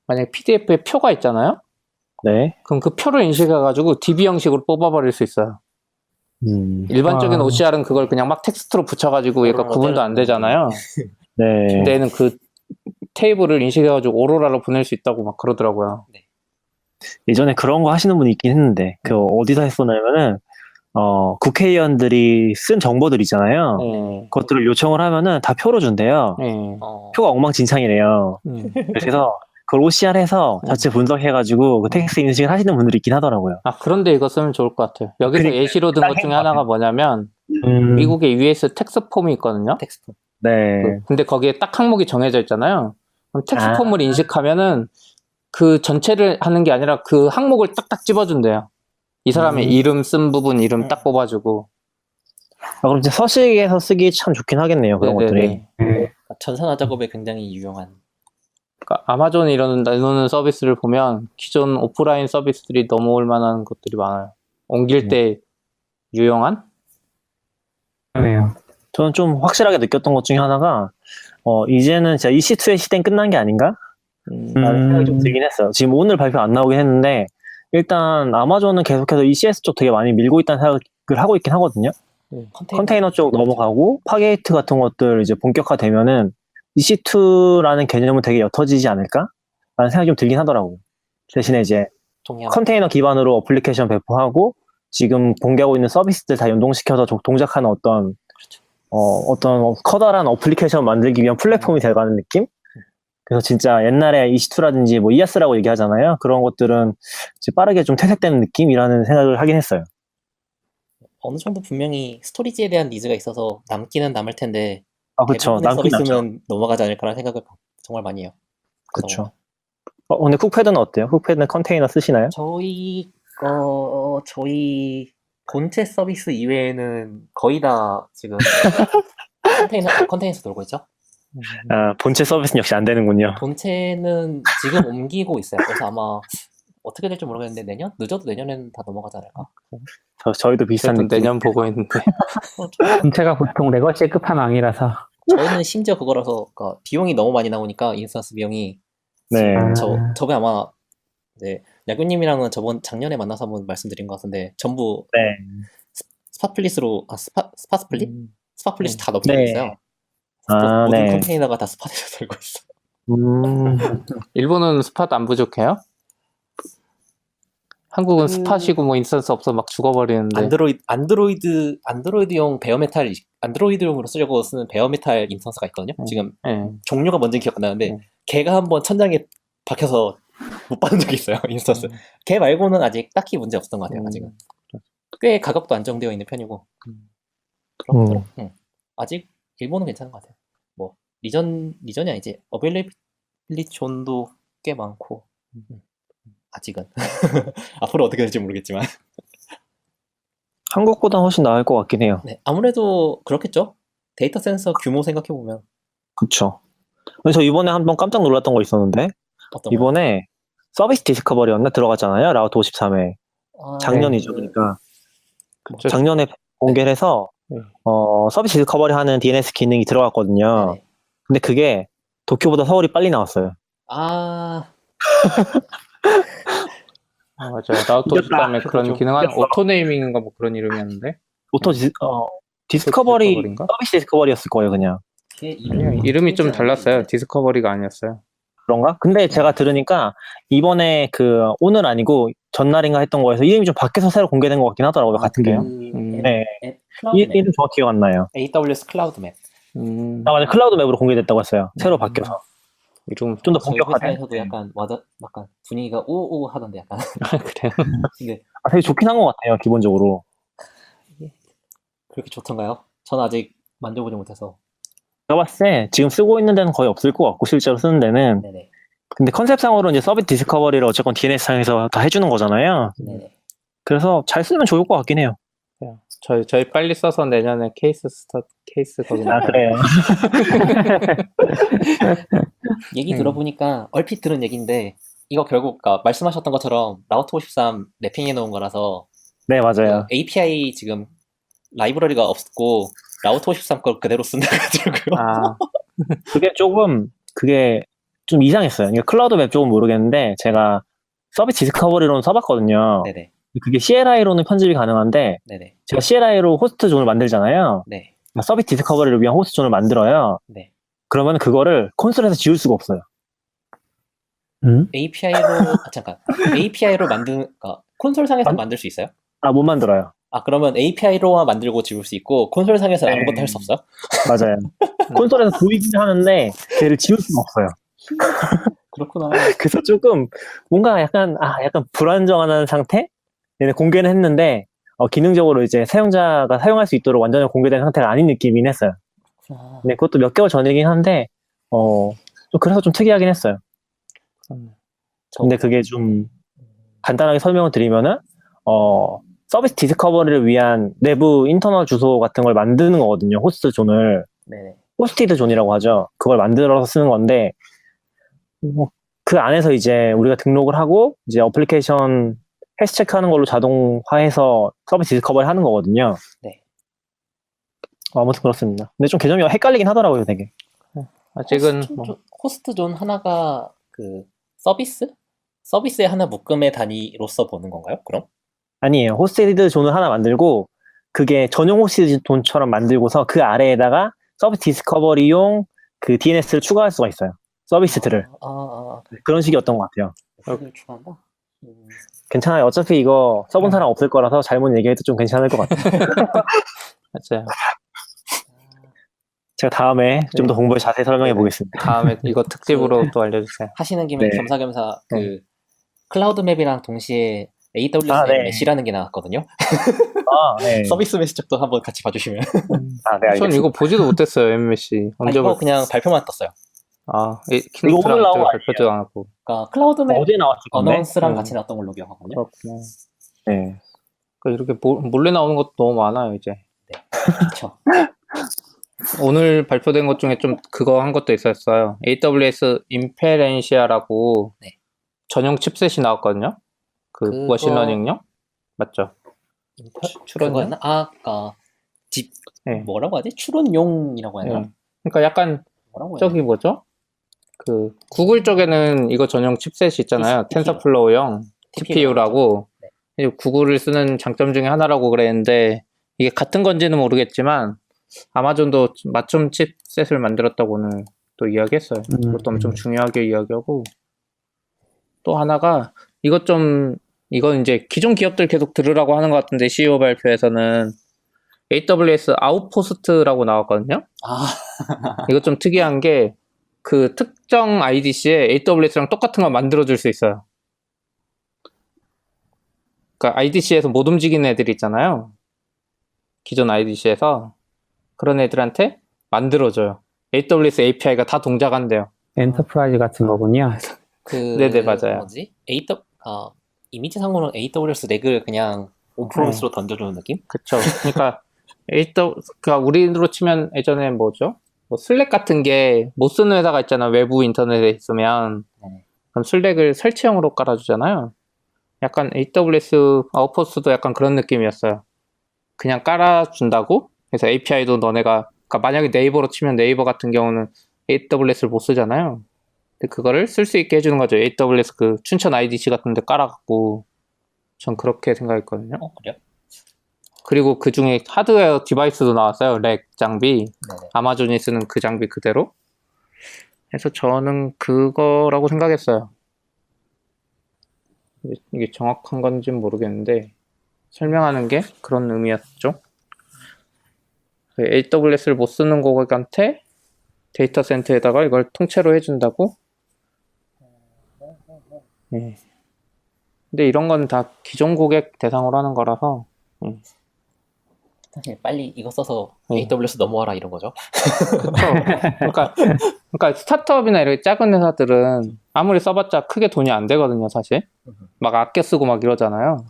만약에 PDF에 표가 있잖아요. 네. 그럼 그 표를 인식해가지고 DB 형식으로 뽑아버릴 수 있어요. 일반적인 OCR은 그걸 그냥 막 텍스트로 붙여가지고 얘가 구분도 안 되잖아요. 네. 근데 얘는 그 테이블을 인식해가지고 오로라로 보낼 수 있다고 막 그러더라고요. 네. 예전에 그런 거 하시는 분이 있긴 했는데 그 어디서 했었냐면은 국회의원들이 쓴 정보들 있잖아요. 그것들을 요청을 하면은 다 표로 준대요. 표가 엉망진창이래요. 그래서 그걸 OCR해서 자체 분석해가지고 그 텍스트 인식을 하시는 분들이 있긴 하더라고요. 그런데 이거 쓰면 좋을 것 같아요. 여기서 그러니까 예시로 든 것 중에 하나가 뭐냐면 미국의 US 텍스폼이 있거든요. 텍스폼. 네. 근데 거기에 딱 항목이 정해져 있잖아요. 그럼 텍스폼을 인식하면은 그 전체를 하는 게 아니라 그 항목을 딱딱 집어준대요. 이 사람의 이름 쓴 부분 이름 딱 뽑아주고. 그럼 이제 서식에서 쓰기 참 좋긴 하겠네요. 그런 것들이. 전산화 작업에 굉장히 유용한. 그러니까 아마존이 이런 내놓는 서비스를 보면 기존 오프라인 서비스들이 넘어올 만한 것들이 많아요. 옮길 때 유용한? 그러네요. 저는 좀 확실하게 느꼈던 것 중에 하나가 이제는 진짜 EC2의 시대는 끝난 게 아닌가? 라는 생각이 좀 들긴 했어요. 지금 오늘 발표 안 나오긴 했는데 일단 아마존은 계속해서 ECS 쪽 되게 많이 밀고 있다는 생각을 하고 있긴 하거든요. 컨테이너 쪽 넘어가고 파게이트 같은 것들 이제 본격화되면은 EC2라는 개념은 되게 옅어지지 않을까? 라는 생각이 좀 들긴 하더라고요. 대신에 이제 동의합니다. 컨테이너 기반으로 어플리케이션 배포하고 지금 공개하고 있는 서비스들 다 연동시켜서 동작하는 어떤 어떤 커다란 어플리케이션 만들기 위한 플랫폼이 돼가는 느낌? 그래서 진짜 옛날에 EC2라든지 뭐 EAS라고 얘기하잖아요. 그런 것들은 이제 빠르게 좀 퇴색되는 느낌이라는 생각을 하긴 했어요. 어느 정도 분명히 스토리지에 대한 니즈가 있어서 남기는 남을 텐데 아, 그쵸. 대부분의 남긴 남죠. 서비스는 넘어가지 않을까라는 생각을 정말 많이 해요. 그쵸. 근데 쿡패드는 어때요? 쿡패드는 컨테이너 쓰시나요? 저희 본체 서비스 이외에는 거의 다 지금 컨테이너에서 돌고 있죠. 아, 본체 서비스는 역시 안 되는군요. 본체는 지금 옮기고 있어요. 그래서 아마 어떻게 될지 모르겠는데 늦어도 내년에는 다 넘어가지 않을까. 저희도 비슷한 그래도 느낌. 내년 보고 있는데. 본체가 보통 레거시의 끝판왕이라서. 저희는 심지어 그거라서 그러니까 비용이 너무 많이 나오니까 인스턴스 비용이 네. 저게 아마 이제 야구님이랑은 작년에 만나서 한번 말씀드린 것 같은데 전부 네. 스팟플릿으로 스팟스플릿? 스팟플릿이 다 넘기고 네. 있어요. 아, 모든 네. 컨테이너가 다 스팟에서 돌고 있어. 일본은 스팟 안 부족해요? 한국은 스팟이고 뭐 인스턴스 없어 막 죽어버리는데. 안드로이드용 베어메탈 안드로이드용으로 쓰려고 쓰는 베어메탈 인스턴스가 있거든요. 지금 네. 종류가 뭔지 기억 안 나는데 걔가 한번 천장에 박혀서 못 받은 적이 있어요. 인스턴스. 걔 말고는 아직 딱히 문제 없었던 것 같아요. 아직은. 꽤 가격도 안정되어 있는 편이고. 그렇더라고요. 아직 일본은 괜찮은 것 같아요. 뭐 리전이 아니지 어베일리빌리티 존도 꽤 많고 아직은 앞으로 어떻게 될지 모르겠지만 한국보다 훨씬 나을 것 같긴 해요. 네, 아무래도 그렇겠죠. 데이터 센서 규모 생각해 보면 그쵸. 저 이번에 한번 깜짝 놀랐던 거 있었는데 어떤 이번에 서비스 디스커버리였나 들어갔잖아요. 라우트 53에. 작년이죠. 그러니까 그쵸. 작년에 공개를 해서 네. 서비스 디스커버리 하는 DNS 기능이 들어갔거든요. 네네. 근데 그게 도쿄보다 서울이 빨리 나왔어요. 아 맞아요. 라우터 53에 그런 좀 기능 한 이겼어. 오토네이밍인가 뭐 그런 이름이었는데. 디스커버리 디스커버리인가? 서비스 디스커버리였을 거예요, 그냥. 걔 아니요, 이름이 좀 달랐어요. 디스커버리가 아니었어요. 그런가? 근데 제가 들으니까 이번에 그 오늘 아니고 전날인가 했던 거에서 이름이 좀 바뀌어서 새로 공개된 것 같긴 하더라고요. 같은 그래요? 기능. 네. 클라우드 맵. 이름 정확히 기억 안 나요. AWS 클라우드 맵. 아, 맞아요. 클라우드 맵으로 공개됐다고 했어요. 새로 바뀌어서. 이름 좀 더 저희 본격화된. 회사에서도 약간 약간 분위기가 오오 하던데 약간. 그래요. 근데 되게 좋긴 한 것 같아요, 기본적으로. 그렇게 좋던가요? 전 아직 만져보지 못해서. 제가 봤을 때 지금 쓰고 있는 데는 거의 없을 것 같고, 실제로 쓰는 데는. 네네. 근데 컨셉상으로 이제 서비스 디스커버리를 어쨌건 DNS상에서 다 해주는 거잖아요. 네네. 그래서 잘 쓰면 좋을 것 같긴 해요. 저희 빨리 써서 내년에 케이스 거기 아, 그래요. 얘기 들어보니까 얼핏 들은 얘기인데 이거 결국 그러니까 말씀하셨던 것처럼 라우트 53 랩핑해 놓은 거라서 네, 맞아요. API 지금 라이브러리가 없고 라우트 53 걸 그대로 쓴다고 하더라고요. 아, 그게 좀 이상했어요. 그러니까 클라우드 맵 쪽은 모르겠는데, 제가 서비스 디스커버리로는 써봤거든요. 네네. 그게 CLI로는 편집이 가능한데, 네네. 제가 CLI로 호스트 존을 만들잖아요. 네. 그러니까 서비스 디스커버리를 위한 호스트 존을 만들어요. 네. 그러면 그거를 콘솔에서 지울 수가 없어요. API로 그러니까 콘솔상에서 만들 수 있어요? 아, 못 만들어요. 아, 그러면 API로만 만들고 지울 수 있고 콘솔상에서 네. 아무것도 할 수 없어요? 맞아요. 콘솔에서 보이긴 하는데 걔를 지울 수가 없어요. 그렇구나. 그래서 조금 뭔가 약간 불안정한 상태? 얘네 공개는 했는데 기능적으로 이제 사용자가 사용할 수 있도록 완전히 공개된 상태가 아닌 느낌이긴 했어요. 그렇구나. 근데 그것도 몇 개월 전이긴 한데 좀 그래서 좀 특이하긴 했어요. 근데 그게 좀 간단하게 설명을 드리면은 서비스 디스커버리를 위한 내부 인터널 주소 같은 걸 만드는 거거든요. 호스트 존을. 네네. 호스티드 존이라고 하죠. 그걸 만들어서 쓰는 건데 그 안에서 이제 우리가 등록을 하고 이제 어플리케이션 헬스 체크하는 걸로 자동화해서 서비스 디스커버리 하는 거거든요. 네. 아무튼 그렇습니다. 근데 좀 개념이 헷갈리긴 하더라고요, 되게. 아직은 호스트 존 하나가 그 서비스? 서비스의 하나 묶음의 단위로서 보는 건가요? 그럼? 아니에요. 호스티드 존을 하나 만들고 그게 전용 호스티드 존처럼 만들고서 그 아래에다가 서비스 디스커버리용 그 DNS를 추가할 수가 있어요. 서비스들을. 그런 식이었던 것 같아요. 서비스를 추가한다? 괜찮아요. 어차피 이거 써본 사람 없을 거라서 잘못 얘기해도 좀 괜찮을 것 같아요. 맞아요. 제가 다음에 좀 더 네. 공부를 자세히 설명해 보겠습니다. 다음에 이거 특집으로 또 알려주세요. 하시는 김에 네. 겸사겸사 그 클라우드 맵이랑 동시에 AWS 네. 메시라는 게 나왔거든요. 네. 서비스 메시 쪽도 한번 같이 봐주시면. 네, 전 알겠습니다. 이거 보지도 못했어요, MMC. 언제 이거 봤... 그냥 발표만 떴어요. 키노트랑 오늘 나온 거 발표도 안 하고. 그러니까 클라우드 맵 어제 나왔을 건데. 어나운스랑 네. 같이 나왔던 걸로 기억하거든요. 그렇구나. 네. 그러니까 이렇게 몰래 나오는 것도 너무 많아요, 이제. 그렇죠. 오늘 발표된 것 중에 좀 그거 한 것도 있었어요. AWS 인페렌시아라고 네. 전용 칩셋이 나왔거든요. 그 그거- 머신러닝용? 맞죠? 추론용? 그거였나? 집 네. 뭐라고 하지? 추론용이라고 해야 되나? 네. 그러니까 약간 뭐라고 해야 저기 뭐죠? 그 구글 쪽에는 이거 전용 칩셋이 있잖아요. 텐서플로우용 TPU라고. 구글을 쓰는 장점 중에 하나라고 그랬는데 이게 같은 건지는 모르겠지만 아마존도 맞춤 칩셋을 만들었다고 오늘 또 이야기했어요. 그것도 엄청 중요하게 이야기하고 또 하나가 이건 이제 기존 기업들 계속 들으라고 하는 것 같은데 CEO 발표에서는 AWS 아웃포스트라고 나왔거든요. 이거 좀 특이한 게 그 특정 IDC에 AWS랑 똑같은 거 만들어줄 수 있어요. 그러니까 IDC에서 못 움직이는 애들 있잖아요. 기존 IDC에서 그런 애들한테 만들어줘요. AWS API가 다 동작한대요. 엔터프라이즈 같은 거군요. 네네, 맞아요. 뭐지? 이미지 상으로는 AWS 렉을 그냥 온프로미스로 던져주는 느낌? 그쵸. 그러니까 그러니까 우리로 치면 예전에 뭐죠? 뭐 슬랙 같은 게 못 쓰는 회사가 있잖아. 외부 인터넷에 있으면. 그럼 슬랙을 설치형으로 깔아주잖아요. 약간 AWS 아웃포스트도 약간 그런 느낌이었어요. 그냥 깔아준다고? 그래서 API도 너네가, 그러니까 만약에 네이버로 치면 네이버 같은 경우는 AWS를 못 쓰잖아요. 근데 그거를 쓸 수 있게 해주는 거죠. AWS 그 춘천 IDC 같은 데 깔아갖고. 전 그렇게 생각했거든요. 그래요? 그리고 그 중에 하드웨어 디바이스도 나왔어요. 렉 장비. 네네. 아마존이 쓰는 그 장비 그대로. 그래서 저는 그거라고 생각했어요. 이게 정확한 건지는 모르겠는데 설명하는 게 그런 의미였죠. AWS를 못 쓰는 고객한테 데이터 센터에다가 이걸 통째로 해준다고? 네. 근데 이런 건 다 기존 고객 대상으로 하는 거라서 사실 빨리 이거 써서 AWS 넘어와라 이런 거죠. 그러니까 스타트업이나 이렇게 작은 회사들은 아무리 써봤자 크게 돈이 안 되거든요, 사실. 막 아껴 쓰고 막 이러잖아요.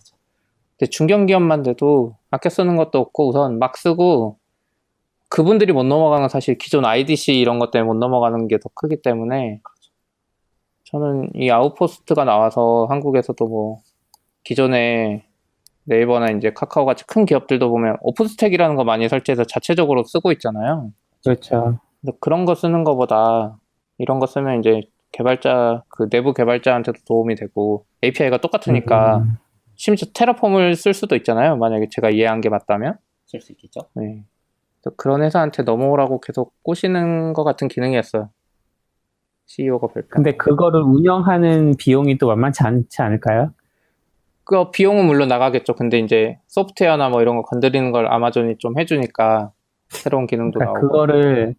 근데 중견기업만 돼도 아껴 쓰는 것도 없고 우선 막 쓰고 그분들이 못 넘어가는 건 사실 기존 IDC 이런 것 때문에 못 넘어가는 게 더 크기 때문에 저는 이 아웃포스트가 나와서 한국에서도 뭐 기존에 네이버나 이제 카카오 같이 큰 기업들도 보면 오픈스택이라는 거 많이 설치해서 자체적으로 쓰고 있잖아요. 그렇죠. 근데 그런 거 쓰는 거보다 이런 거 쓰면 이제 그 내부 개발자한테도 도움이 되고 API가 똑같으니까 심지어 테라폼을 쓸 수도 있잖아요. 만약에 제가 이해한 게 맞다면. 쓸 수 있겠죠. 네. 그런 회사한테 넘어오라고 계속 꼬시는 것 같은 기능이었어요. CEO가 발표. 근데 그거를 운영하는 비용이 또 만만치 않지 않을까요? 그 비용은 물론 나가겠죠. 근데 이제 소프트웨어나 뭐 이런 거 건드리는 걸 아마존이 좀 해주니까 새로운 기능도 그러니까 나오고.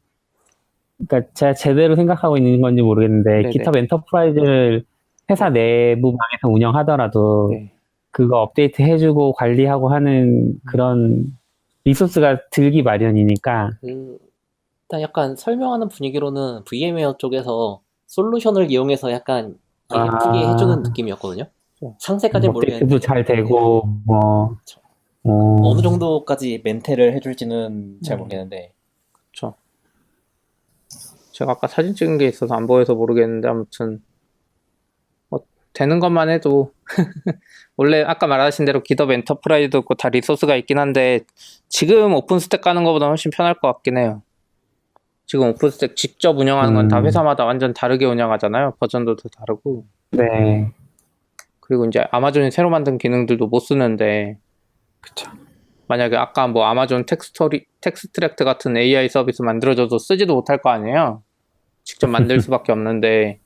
그러니까 제가 제대로 생각하고 있는 건지 모르겠는데 네네. GitHub 엔터프라이즈를 회사 내부망에서 운영하더라도 네. 그거 업데이트 해주고 관리하고 하는 그런 리소스가 들기 마련이니까 일단 약간 설명하는 분위기로는 VM웨어 쪽에서 솔루션을 이용해서 약간 예쁘게 해주는 느낌이었거든요. 상세까지 모르겠는데 업데이트도 잘 되고 뭐 어느 정도까지 멘테를 해줄지는 잘 모르겠는데 그렇죠. 제가 아까 사진 찍은 게 있어서 안 보여서 모르겠는데 아무튼 되는 것만 해도 원래 아까 말하신 대로 GitHub 엔터프라이즈도 있고 다 리소스가 있긴 한데 지금 오픈스택 가는 것보다 훨씬 편할 것 같긴 해요. 지금 오픈스택 직접 운영하는 건 다 회사마다 완전 다르게 운영하잖아요. 버전도 다 다르고. 네. 그리고 이제 아마존이 새로 만든 기능들도 못 쓰는데, 그쵸. 만약에 아까 뭐 아마존 텍스트랙트 같은 AI 서비스 만들어줘도 쓰지도 못할 거 아니에요? 직접 만들 수밖에 없는데,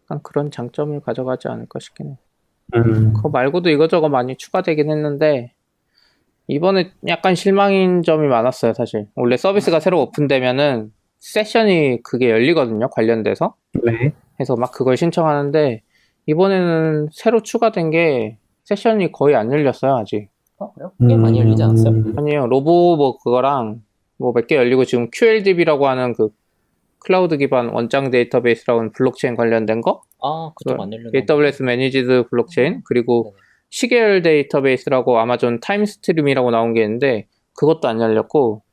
약간 그런 장점을 가져가지 않을까 싶긴 해. 그거 말고도 이거저거 많이 추가되긴 했는데, 이번에 약간 실망인 점이 많았어요, 사실. 원래 서비스가 새로 오픈되면은 세션이 그게 열리거든요, 관련돼서. 네. 해서 막 그걸 신청하는데, 이번에는 새로 추가된 게 세션이 거의 안 열렸어요, 아직. 그래요? 꽤 많이 열리지 않았어요? 아니요, 로보 뭐 그거랑 뭐 몇 개 열리고 지금 QLDB라고 하는 그 클라우드 기반 원장 데이터베이스라고 하는 블록체인 관련된 거? 그쪽 안 열렸나? AWS 매니지드 블록체인, 그리고 네네. 시계열 데이터베이스라고 아마존 타임스트림이라고 나온 게 있는데 그것도 안 열렸고,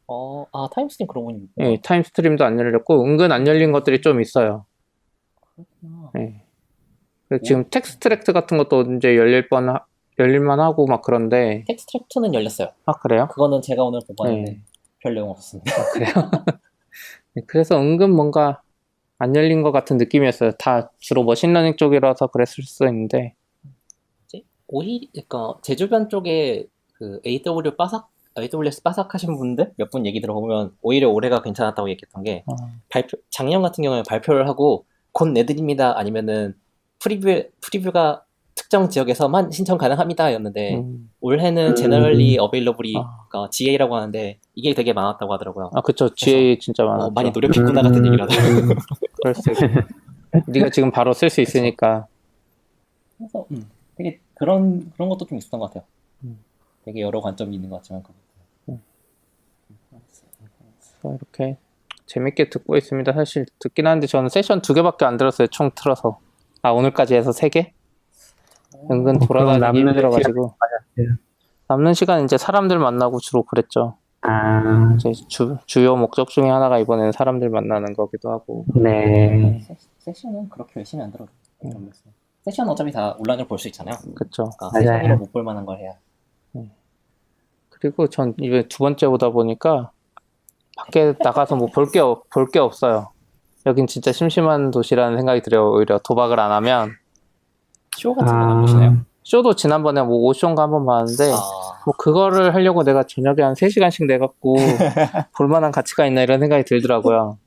타임스팀 그런 거 있구나. 예, 타임스트림도 안 열렸고 은근 안 열린 것들이 좀 있어요. 예. 그래서 지금 텍스트랙트 같은 것도 이제 열릴만 하고 막 그런데. 텍스트랙트는 열렸어요. 그래요? 그거는 제가 오늘 보고 왔는데 네. 별 내용 없었습니다. 그래요? 네, 그래서 은근 뭔가 안 열린 것 같은 느낌이었어요. 다 주로 머신러닝 쪽이라서 그랬을 수 있는데. 오히려 그러니까 제 주변 쪽에 그 AWS 빠삭하신 분들 몇 분 얘기 들어보면 오히려 올해가 괜찮았다고 얘기했던 게 작년 같은 경우에 발표를 하고 곧 내드립니다 아니면은 프리뷰가 특정 지역에서만 신청 가능합니다 였는데 올해는 제너럴리 어베일러블이 GA라고 하는데 이게 되게 많았다고 하더라고요. 그쵸. GA 진짜 많았죠. 많이 노력했구나 같은 얘기를 하더라고요. 그럴 수 있고. 네가 지금 바로 쓸 수 있으니까. 그래서 되게 그런 것도 좀 있었던 것 같아요. 되게 여러 관점이 있는 것 같지만 이렇게 재밌게 듣고 있습니다. 사실 듣긴 하는데 저는 세션 2개밖에 안 들었어요. 총 틀어서. 오늘까지 해서 3개? 은근 돌아다니기 힘들어가지고. 남는 시간 이제 사람들 만나고 주로 그랬죠. 이제 주요 목적 중에 하나가 이번에는 사람들 만나는 거기도 하고. 네. 세션은 그렇게 열심히 안 들어도 세션 어차피 다 온라인으로 볼 수 있잖아요. 그쵸. 세션으로 못 볼 만한 걸 해야. 그리고 전 이번에 2번째 오다 보니까 밖에 나가서 뭐 볼 게 없어요. 여긴 진짜 심심한 도시라는 생각이 들어요. 오히려 도박을 안 하면. 쇼 같은 거 안 보시나요? 쇼도 지난번에 뭐 오션가 한번 봤는데 뭐 그거를 하려고 내가 저녁에 한 3시간씩 내갖고 볼만한 가치가 있나 이런 생각이 들더라고요.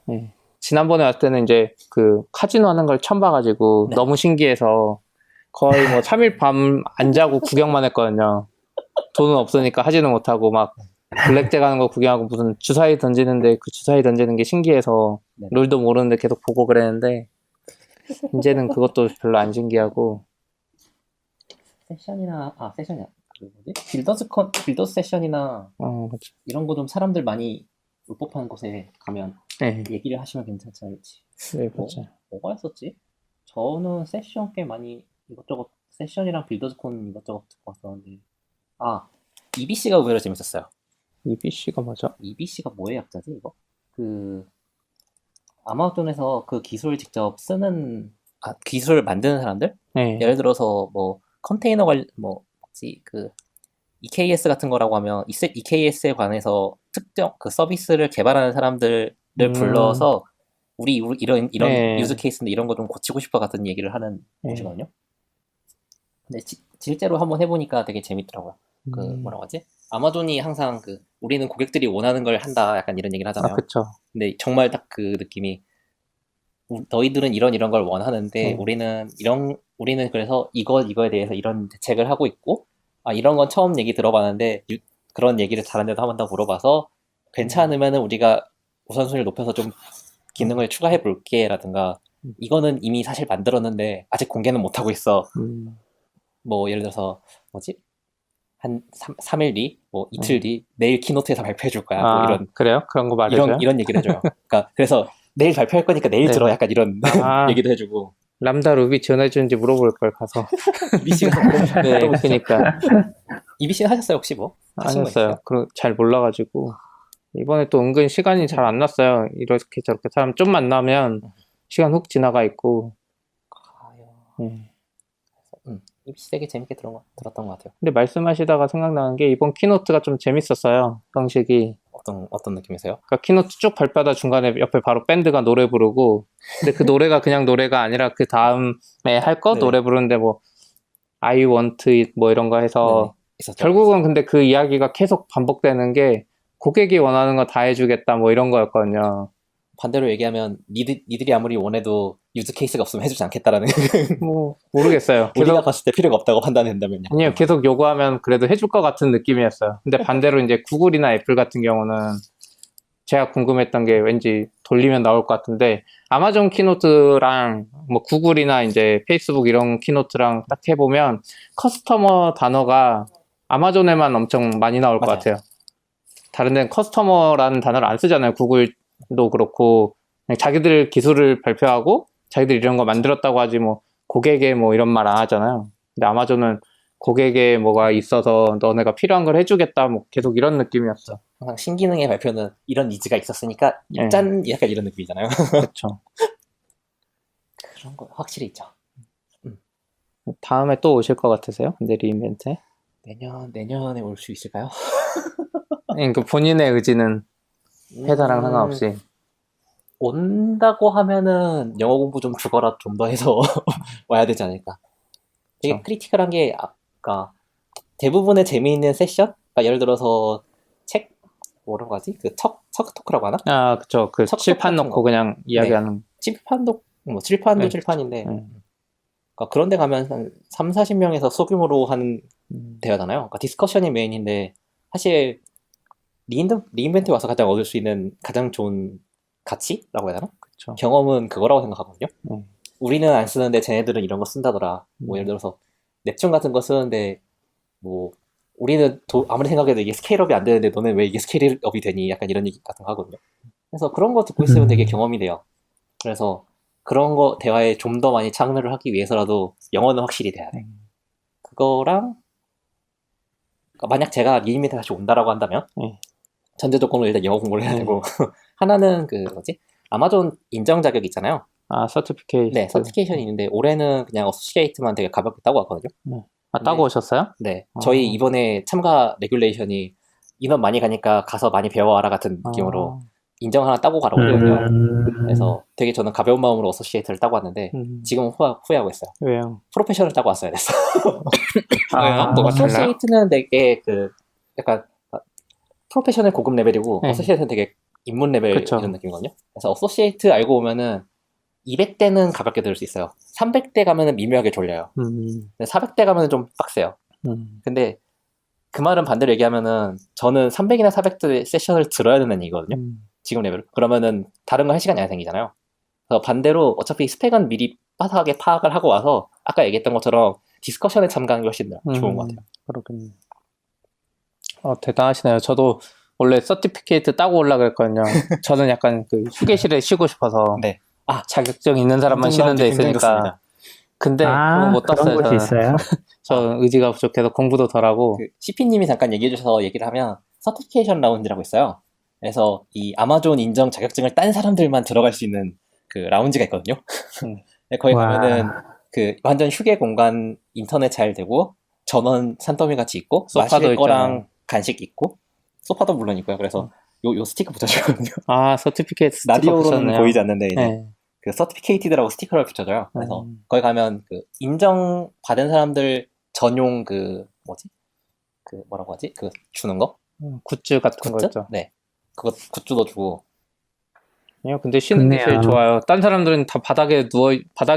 네. 지난번에 왔을 때는 이제 그 카지노 하는 걸 처음 봐가지고 너무 신기해서 거의 뭐 3일 밤 안 자고 구경만 했거든요. 돈은 없으니까 하지는 못하고 막 블랙잭 하는 거 구경하고 무슨 주사위 던지는데 그 주사위 던지는 게 신기해서 룰도 모르는데 계속 보고 그랬는데 이제는 그것도 별로 안 신기하고. 세션이나 빌더스 세션이나 그쵸. 이런 거 좀 사람들 많이 울법한 곳에 가면 얘기를 하시면 괜찮지 않을지. 네, 그렇죠. 뭐가 했었지? 저는 세션 꽤 많이 이것저것 세션이랑 빌더스콘 이것저것 듣고 왔었는데 EBC가 의외로 재밌었어요. EBC가 뭐죠? EBC가 뭐의 약자지 이거? 아마존에서 그 기술 직접 쓰는 기술 만드는 사람들? 예를 들어서 뭐 컨테이너 EKS 같은 거라고 하면 EKS에 관해서 특정 그 서비스를 개발하는 사람들을 불러서 우리 이런 유즈 케이스인데 이런 거 좀 고치고 싶어 같은 얘기를 하는 곳이거든요. 근데 실제로 한번 해보니까 되게 재밌더라고요. 뭐라고 하지? 아마존이 항상 우리는 고객들이 원하는 걸 한다 약간 이런 얘기를 하잖아요. 그쵸. 근데 정말 딱 그 느낌이 너희들은 이런 걸 원하는데 우리는 그래서 이거에 대해서 이런 대책을 하고 있고 이런 건 처음 얘기 들어봤는데 그런 얘기를 다른 데도 한 번 더 물어봐서 괜찮으면은 우리가 우선순위를 높여서 좀 기능을 추가해 볼게 라든가 이거는 이미 사실 만들었는데 아직 공개는 못 하고 있어. 뭐 예를 들어서 한 3일 뒤, 뭐 이틀 뒤 내일 키노트에서 발표해 줄 거야. 뭐 이런 그래요? 그런 거 말해줘요? 이런 얘기를 해줘요. 그러니까 그래서 내일 발표할 거니까 내일 들어 약간 이런 얘기도 해주고. 람다 루비 지원해주는지 물어볼 걸 가서. EBC가 네, 그러니까. EBC는 하셨어요 혹시 뭐? 안 했어요. 잘 몰라가지고 이번에 또 은근 시간이 잘 안 났어요. 이렇게 저렇게 사람 좀 만나면 시간 훅 지나가 있고. EBC 되게 재밌게 들었던 것 같아요. 근데 말씀하시다가 생각나는 게 이번 키노트가 좀 재밌었어요. 형식이. 어떤 느낌이세요? 그러니까 키노트 쭉 발표하다 중간에 옆에 바로 밴드가 노래 부르고, 근데 그 노래가 그냥 노래가 아니라 그 다음에 할 거 네. 노래 부르는데 뭐 I want it 뭐 이런 거 해서 있었죠. 결국은 근데 그 이야기가 계속 반복되는 게 고객이 원하는 거 다 해주겠다 뭐 이런 거였거든요. 반대로 얘기하면 니들이 아무리 원해도 유즈 케이스가 없으면 해주지 않겠다라는 뭐 모르겠어요. 우리가 계속 봤을 때 필요가 없다고 판단된다면요. 아니요, 계속 요구하면 그래도 해줄 것 같은 느낌이었어요. 근데 반대로 이제 구글이나 애플 같은 경우는 제가 궁금했던 게 왠지 돌리면 나올 것 같은데 아마존 키노트랑 뭐 구글이나 이제 페이스북 이런 키노트랑 딱 해보면 커스터머 단어가 아마존에만 엄청 많이 나올 것 맞아요. 같아요. 다른 데는 커스터머라는 단어를 안 쓰잖아요. 구글도 그렇고 그냥 자기들 기술을 발표하고 자기들 이런 거 만들었다고 하지 뭐 고객에 뭐 이런 말 안 하잖아요. 근데 아마존은 고객에 뭐가 있어서 너네가 필요한 걸 해주겠다 뭐 계속 이런 느낌이었어. 항상 신기능의 발표는 이런 니즈가 있었으니까 네. 짠 약간 이런 느낌이잖아요. 그렇죠. 그런 거 확실히 있죠. 다음에 또 오실 것 같으세요? 근데 리인벤트에? 내년에 올 수 있을까요? 그러니까 본인의 의지는 회사랑 상관없이. 온다고 하면은 영어 공부 좀 죽어라 좀 더 해서 와야 되지 않을까. 되게 그쵸. 크리티컬한 게 아까 대부분의 재미있는 세션? 그러니까 예를 들어서 책 뭐라고 하지? 그 척 토크라고 하나? 아, 그쵸. 그 척척 칠판 같은 놓고 거. 그냥 이야기하는. 칠판도 뭐 칠판도 네, 칠판인데 네. 그러니까 그런 데 가면 한 3, 40명에서 소규모로 하는 음, 대화잖아요. 그러니까 디스커션이 메인인데 사실 리인벤트 와서 가장 얻을 수 있는 가장 좋은 가치라고 해야 되나? 그쵸. 경험은 그거라고 생각하거든요. 음. 우리는 안 쓰는데 쟤네들은 이런 거 쓴다더라. 뭐 예를 들어서 넵튠 같은 거 쓰는데 뭐 우리는 아무리 생각해도 이게 스케일업이 안 되는데 너는 왜 이게 스케일업이 되니? 약간 이런 얘기 같은 거 하거든요. 그래서 그런 거 듣고 있으면 되게 경험이 돼요. 그래서 그런 거 대화에 좀 더 많이 참여를 하기 위해서라도 영어는 확실히 돼야 돼. 그거랑 그러니까 만약 제가 리인벤트 다시 온다라고 한다면 전제 조건으로 일단 영어 공부를 해야 되고 하나는 그 뭐지? 아마존 인정 자격 있잖아요. 아, 서티피케이션. 네, 서티피케이션이 있는데 올해는 그냥 어소시에이트만 되게 가볍게 따고 왔거든요. 아, 따고 오셨어요? 네, 저희 이번에 참가 레귤레이션이 인원 많이 가니까 가서 많이 배워와라 같은 느낌으로 인정 하나 따고 가라고 했거든요. 그래서 되게 저는 가벼운 마음으로 어소시에이트를 따고 왔는데 지금은 후회하고 있어요. 왜요? 프로페셔널 따고 왔어야 됐어. 왜요? 뭐가 달라요? 어소시에이트는 되게 그 약간 프로페셔널 고급 레벨이고 네. 어소시에이트는 되게 입문 레벨 그쵸. 이런 느낌이거든요. 그래서 어소시에이트 알고 오면은 200대는 가볍게 들을 수 있어요. 300대 가면은 미묘하게 졸려요. 근데 400대 가면은 좀 빡세요. 근데 그 말은 반대로 얘기하면은 저는 300이나 400대 세션을 들어야 되는 얘기거든요. 지금 레벨. 그러면은 다른 거 할 시간이 안 생기잖아요. 그래서 반대로 어차피 스펙은 미리 빠삭하게 파악을 하고 와서 아까 얘기했던 것처럼 디스커션에 참가하는 게 훨씬 좋은 것 같아요. 그렇군요. 대단하시네요. 저도 원래 서티피케이트 따고 올라 그랬거든요. 저는 약간 그 휴게실에 쉬고 싶어서. 네. 자격증 있는 사람만 쉬는 데 있으니까. 근데 그거 못 땄어요. 그런 곳이 저는. 있어요? 저 의지가 부족해서 공부도 덜 하고. 그 CP님이 잠깐 얘기해 주셔서 얘기를 하면 서티피케이션 라운지라고 있어요. 그래서 이 아마존 인정 자격증을 딴 사람들만 들어갈 수 있는 그 라운지가 있거든요. 거기 가면은 그 완전 휴게 공간 인터넷 잘 되고 전원 산더미 같이 있고 소파도 마실 거랑 있잖아요. 간식 있고 소파도 물론 있고요. 그래서 요 스티커 붙여주거든요. 아, 서티피케이트 스티커 라디오로는 붙였네요. 보이지 않는데 이제 네. 그 서티피케이티드라고 스티커를 붙여줘요. 그래서 거기 가면 그 인정 받은 사람들 전용 그 뭐지? 그 뭐라고 하지? 그 주는 거? 굿즈 같은 거 굿즈? 있죠. 네. 그거 굿즈도 주고. 아니요, 근데 쉬는 게 제일 좋네요. 좋아요. 딴 사람들은 다 바닥에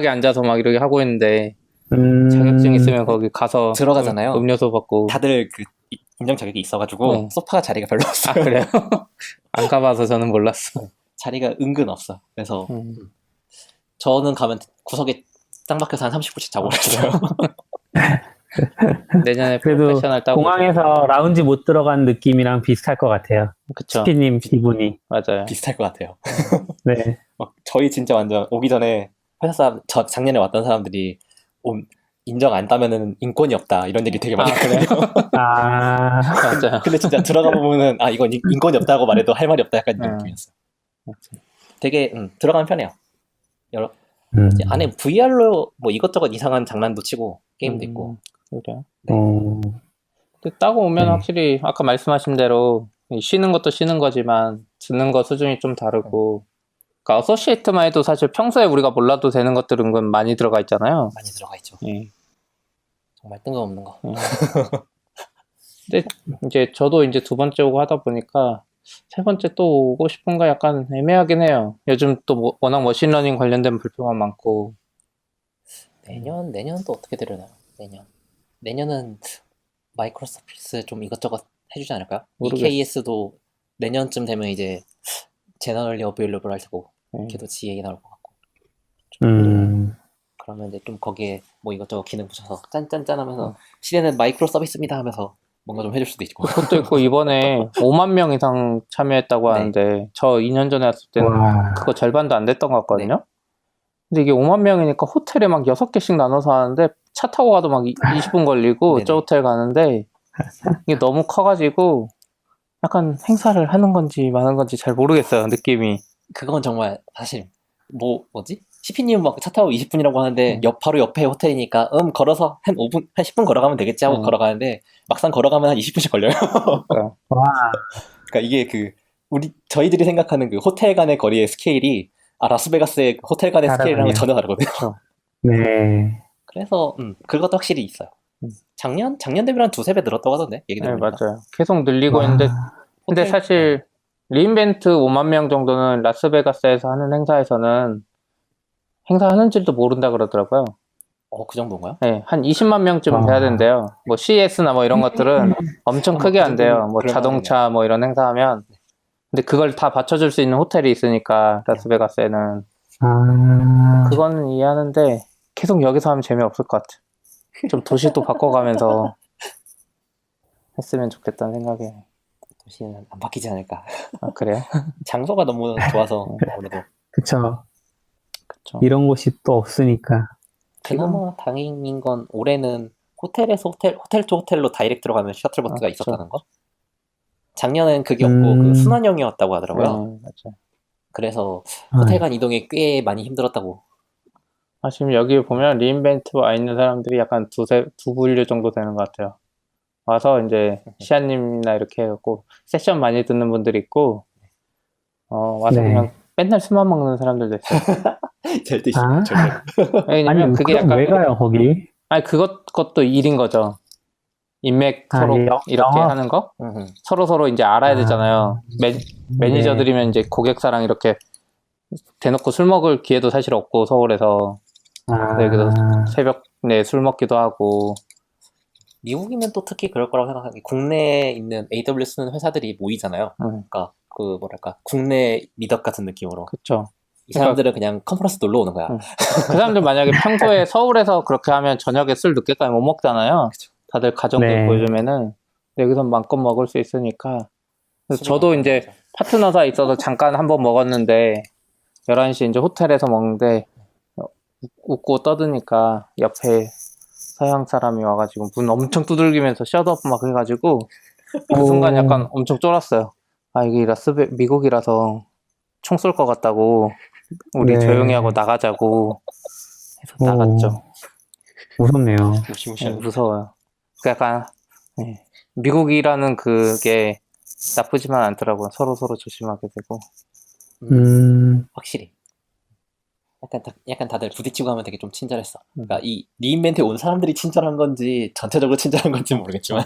앉아서 막 이렇게 하고 있는데 자격증 있으면 거기 가서 들어가잖아요. 음료수 받고. 다들 그 인정 자격이 있어가지고 네. 소파가 자리가 별로 없어요. 아, 그래요? 안 가봐서 저는 몰랐어. 자리가 은근 없어. 그래서 저는 가면 구석에 짱 박혀서 한 30분씩 자고 그랬어요. 내년에 그래도 프로페셔널 따고. 공항에서 라운지 못 들어간 느낌이랑 비슷할 것 같아요. 그쵸. 스피님 기분이. 맞아요. 비슷할 것 같아요. 네. 저희 진짜 완전 오기 전에 회사 사람, 작년에 왔던 사람들이 인정 안 따면은 인권이 없다 이런 얘기 되게 많이 했거든요. 맞아요. 근데 진짜 들어가 보면은 이건 인권이 없다고 말해도 할 말이 없다 약간 이런 느낌이었어요. 되게 들어가면 편해요. 이제 안에 VR로 뭐 이것저것 이상한 장난도 치고 게임도 있고. 그래요. 어, 근데 따고 오면 네. 확실히 아까 말씀하신 대로 쉬는 것도 쉬는 거지만 듣는 거 수준이 좀 다르고 그러니까 어소시에이트만 해도 사실 평소에 우리가 몰라도 되는 것들은 은근 많이 들어가 있잖아요. 많이 들어가 있죠. 예. 정말 뜬금없는 거. 근데 이제 저도 이제 두 번째 오고 하다 보니까 세 번째 또 오고 싶은가 약간 애매하긴 해요. 요즘 또 워낙 머신러닝 관련된 발표가 많고 내년은 또 어떻게 되려나요? 내년은 마이크로소프트 좀 이것저것 해주지 않을까요? 모르겠어. EKS도 내년쯤 되면 이제 제너럴리 어베일러블 할 테고 예. 걔도 GA 나올 것 같고 그러면 이제 좀 거기에 뭐 이것저것 기능 붙여서 짠짠짠 하면서 시대는 마이크로 서비스입니다 하면서 뭔가 좀 해줄 수도 있고. 그것도 있고 이번에 5만 명 이상 참여했다고 네. 하는데 저 2년 전에 왔을 때는 와. 그거 절반도 안 됐던 것 같거든요. 근데 이게 5만 명이니까 호텔에 막 6개씩 나눠서 하는데 차 타고 가도 막 20분 걸리고 네네. 저 호텔 가는데 이게 너무 커가지고 약간 행사를 하는 건지 마는 건지 잘 모르겠어요, 느낌이. 그건 정말 사실 뭐지? CP님 막 차 타고 20분이라고 하는데 바로 옆에 호텔이니까 걸어서 한 5분, 한 10분 걸어가면 되겠지 하고 걸어가는데 막상 걸어가면 한 20분씩 걸려요. 그러니까 와. 그러니까 이게 저희들이 생각하는 그 호텔 간의 거리의 스케일이 라스베가스의 호텔 간의 스케일이랑은 전혀 다르거든요. 네. 그래서 그것도 확실히 있어요. 작년 대비로 한 2-3배 늘었다고 하던데 얘기 네, 들어보니까. 맞아요. 계속 늘리고 와. 있는데 근데 호텔- 사실 리인벤트 5만 명 정도는 라스베가스에서 하는 행사에서는 행사하는지도 모른다 그러더라고요. 그 정도인가요? 네, 한 20만 명쯤은 돼야 된대요. 뭐 CES나 뭐 이런 것들은 엄청 크게 그 안 돼요. 정도는 뭐 그럴만하겠네요. 자동차 뭐 이런 행사하면. 근데 그걸 다 받쳐줄 수 있는 호텔이 있으니까 라스베가스에는 아. 그거는 이해하는데 계속 여기서 하면 재미없을 것 같아. 좀 도시도 바꿔가면서 했으면 좋겠다는 생각에. 도시는 안 바뀌지 않을까. 아, 그래요? 장소가 너무 좋아서 아무래도 그쵸. 그쵸. 이런 곳이 또 없으니까. 그나마 다행인 건 올해는 호텔에서 호텔 쪽 호텔로 다이렉트 들어가는 셔틀버스가 그쵸. 있었다는 거. 작년엔 그게 없고 그 순환형이었다고 하더라고요. 맞아요. 그래서 호텔 간 이동이 꽤 많이 힘들었다고. 지금 여기 보면 리인벤트 와 있는 사람들이 약간 두 분류 정도 되는 것 같아요. 와서 이제 시아님이나 이렇게 해갖고 세션 많이 듣는 분들이 있고 와서 네. 그냥 맨날 술만 먹는 사람들도 있어요. 절대 아. 왜냐면 아니, 그게 그럼 약간 왜 가요, 거기? 그것도 일인 거죠. 인맥 서로 이렇게 영업. 하는 거 서로 이제 알아야 되잖아요. 매니저들이면 이제 고객사랑 이렇게 대놓고 술 먹을 기회도 사실 없고 서울에서 여기서 새벽 내 술 먹기도 하고. 미국이면 또 특히 그럴 거라고 생각하는 게 국내에 있는 AWS 쓰는 회사들이 모이잖아요. 그러니까 그 뭐랄까 국내 미덕 같은 느낌으로. 그쵸. 이 사람들은 그냥 컨퍼런스 놀러 오는 거야. 그 사람들 만약에 평소에 서울에서 그렇게 하면 저녁에 술 늦게까지 못 먹잖아요. 그쵸. 다들 가정들 네. 보여주면은 여기서 마음껏 먹을 수 있으니까. 그래서 술이 저도 많구나, 이제 진짜. 파트너사 있어서 잠깐 한번 먹었는데 11시 이제 호텔에서 먹는데 웃고 떠드니까 옆에 서양 사람이 와가지고 문 엄청 두들기면서 셧업 막 해가지고 그 순간 약간 엄청 쫄았어요. 이게 미국이라서 총 쏠 것 같다고 우리 네. 조용히 하고 나가자고 해서 나갔죠. 무섭네요. 무시무시한. 무서워요. 약간 미국이라는 그게 나쁘지만 않더라고요. 서로 조심하게 되고. 확실히. 약간 다들 부딪히고 하면 되게 좀 친절했어. 그러니까 이 리인벤트에 온 사람들이 친절한 건지 전체적으로 친절한 건지 모르겠지만.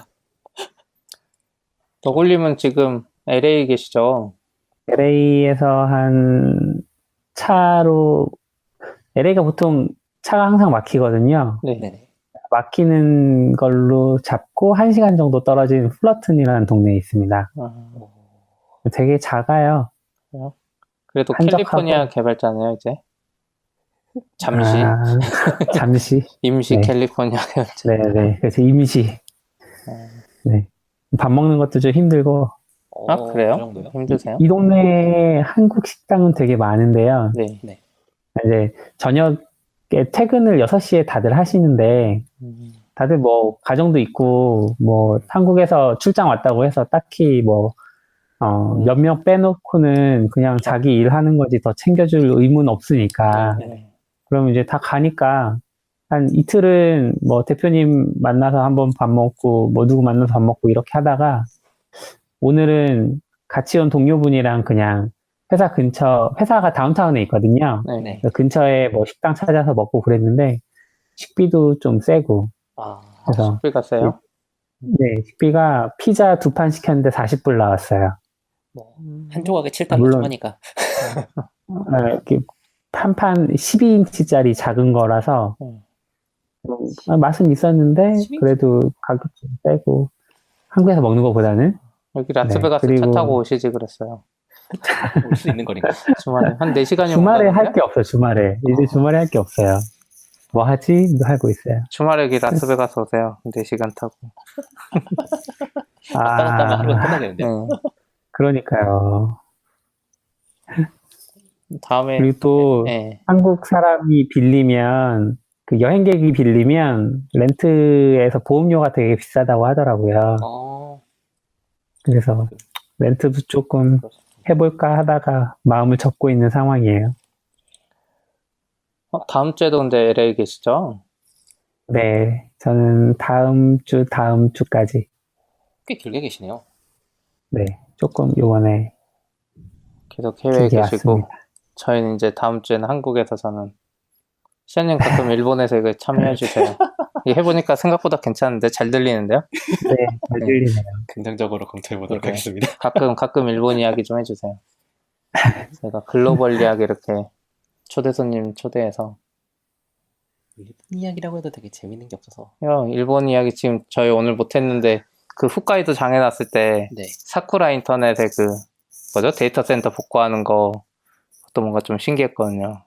너굴님은 지금 LA 계시죠? LA에서 LA가 보통 차가 항상 막히거든요. 네. 네네. 막히는 걸로 잡고 1시간 정도 떨어진 플러튼이라는 동네에 있습니다. 되게 작아요. 그래도 한적하고. 캘리포니아 개발자네요, 이제. 잠시. 잠시. 임시 네. 캘리포니아 개발자. 네네. 그래서 임시. 네. 밥 먹는 것도 좀 힘들고. 그래요? 그 정도요? 힘드세요? 이 동네에 한국 식당은 되게 많은데요. 네. 이제 저녁에 퇴근을 6시에 다들 하시는데, 다들 뭐, 가정도 있고, 뭐, 한국에서 출장 왔다고 해서 딱히 뭐, 몇 명 빼놓고는 그냥 자기 일하는 거지 더 챙겨줄 의무는 없으니까. 그럼 이제 다 가니까, 한 이틀은 뭐 대표님 만나서 한번 밥 먹고, 뭐 누구 만나서 밥 먹고 이렇게 하다가, 오늘은 같이 온 동료분이랑 그냥 회사가 다운타운에 있거든요. 네. 그래서 근처에 뭐 식당 찾아서 먹고 그랬는데, 식비도 좀 세고, 아, 그래서, 식비 갔어요? 네, 식비가 피자 2판 시켰는데 40불 나왔어요. 뭐, 한 조각에 7달러 물론. 좀 하니까. 이렇게 한 판 12인치짜리 작은 거라서, 맛은 있었는데, 12인치? 그래도 가격 좀 세고, 한국에서 먹는 것보다는, 여기 라스베가스 네, 차 그리고- 타고 오시지 그랬어요. 올 수 있는 거리인가? 주말에 한 4시간이면 주말에 온다던데? 할 게 없어요, 주말에. 이제 주말에 할 게 없어요. 뭐 하지? 하고 있어요. 주말에 여기 라스베가스 오세요. 4시간 타고. 왔다 갔다 하면 하루가 네. 끝나겠는데요? 그러니까요. 다음에 그리고 또 네. 한국 사람이 빌리면, 그 여행객이 빌리면 렌트에서 보험료가 되게 비싸다고 하더라고요. 그래서 렌트도 조금 해볼까 하다가 마음을 접고 있는 상황이에요. 다음 주에도 근데 LA 계시죠? 네, 저는 다음 주까지, 꽤 길게 계시네요. 네, 조금 요번에 계속 해외에 길게 계시고 왔습니다. 저희는 이제 다음 주에는 한국에서 저는 시아님 가끔 일본에서 이거 참여해 주세요. 이게 해보니까 생각보다 괜찮은데 잘 들리는데요? 네, 잘 들리네요. 긍정적으로 검토해보도록 네. 하겠습니다. 가끔 일본 이야기 좀 해주세요. 제가 글로벌리하게 이렇게 초대 손님 초대해서 일본 이야기라고 해도 되게 재밌는 게 없어서. 일본 이야기 지금 저희 오늘 못했는데 그 홋카이도 장해놨을 때 네. 사쿠라 인터넷에 그 뭐죠? 데이터 센터 복구하는 거 또 뭔가 좀 신기했거든요.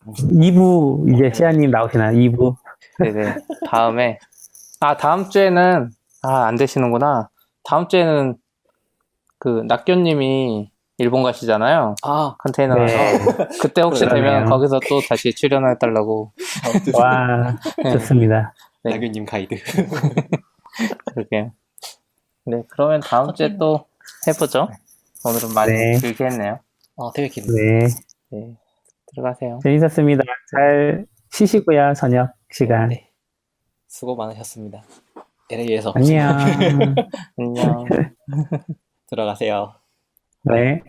2부, 이제 시아님 나오시나요? 2부? 네네. 다음 주에는 안 되시는구나. 다음 주에는 그 낙교님이 일본 가시잖아요. 컨테이너에서. 네. 그때 혹시 그러네요. 되면 거기서 또 다시 출연해달라고. 와, 좋습니다. 네. 나균님 가이드. 그러게요. 네, 그러면 다음 주에 또 해보죠. 오늘은 많이 네. 길게 했네요. 되게 길네. 네, 네, 들어가세요. 재밌었습니다. 잘 쉬시고요, 저녁 시간. 네. 수고 많으셨습니다. LA에서 안녕. 안녕. 들어가세요. 네.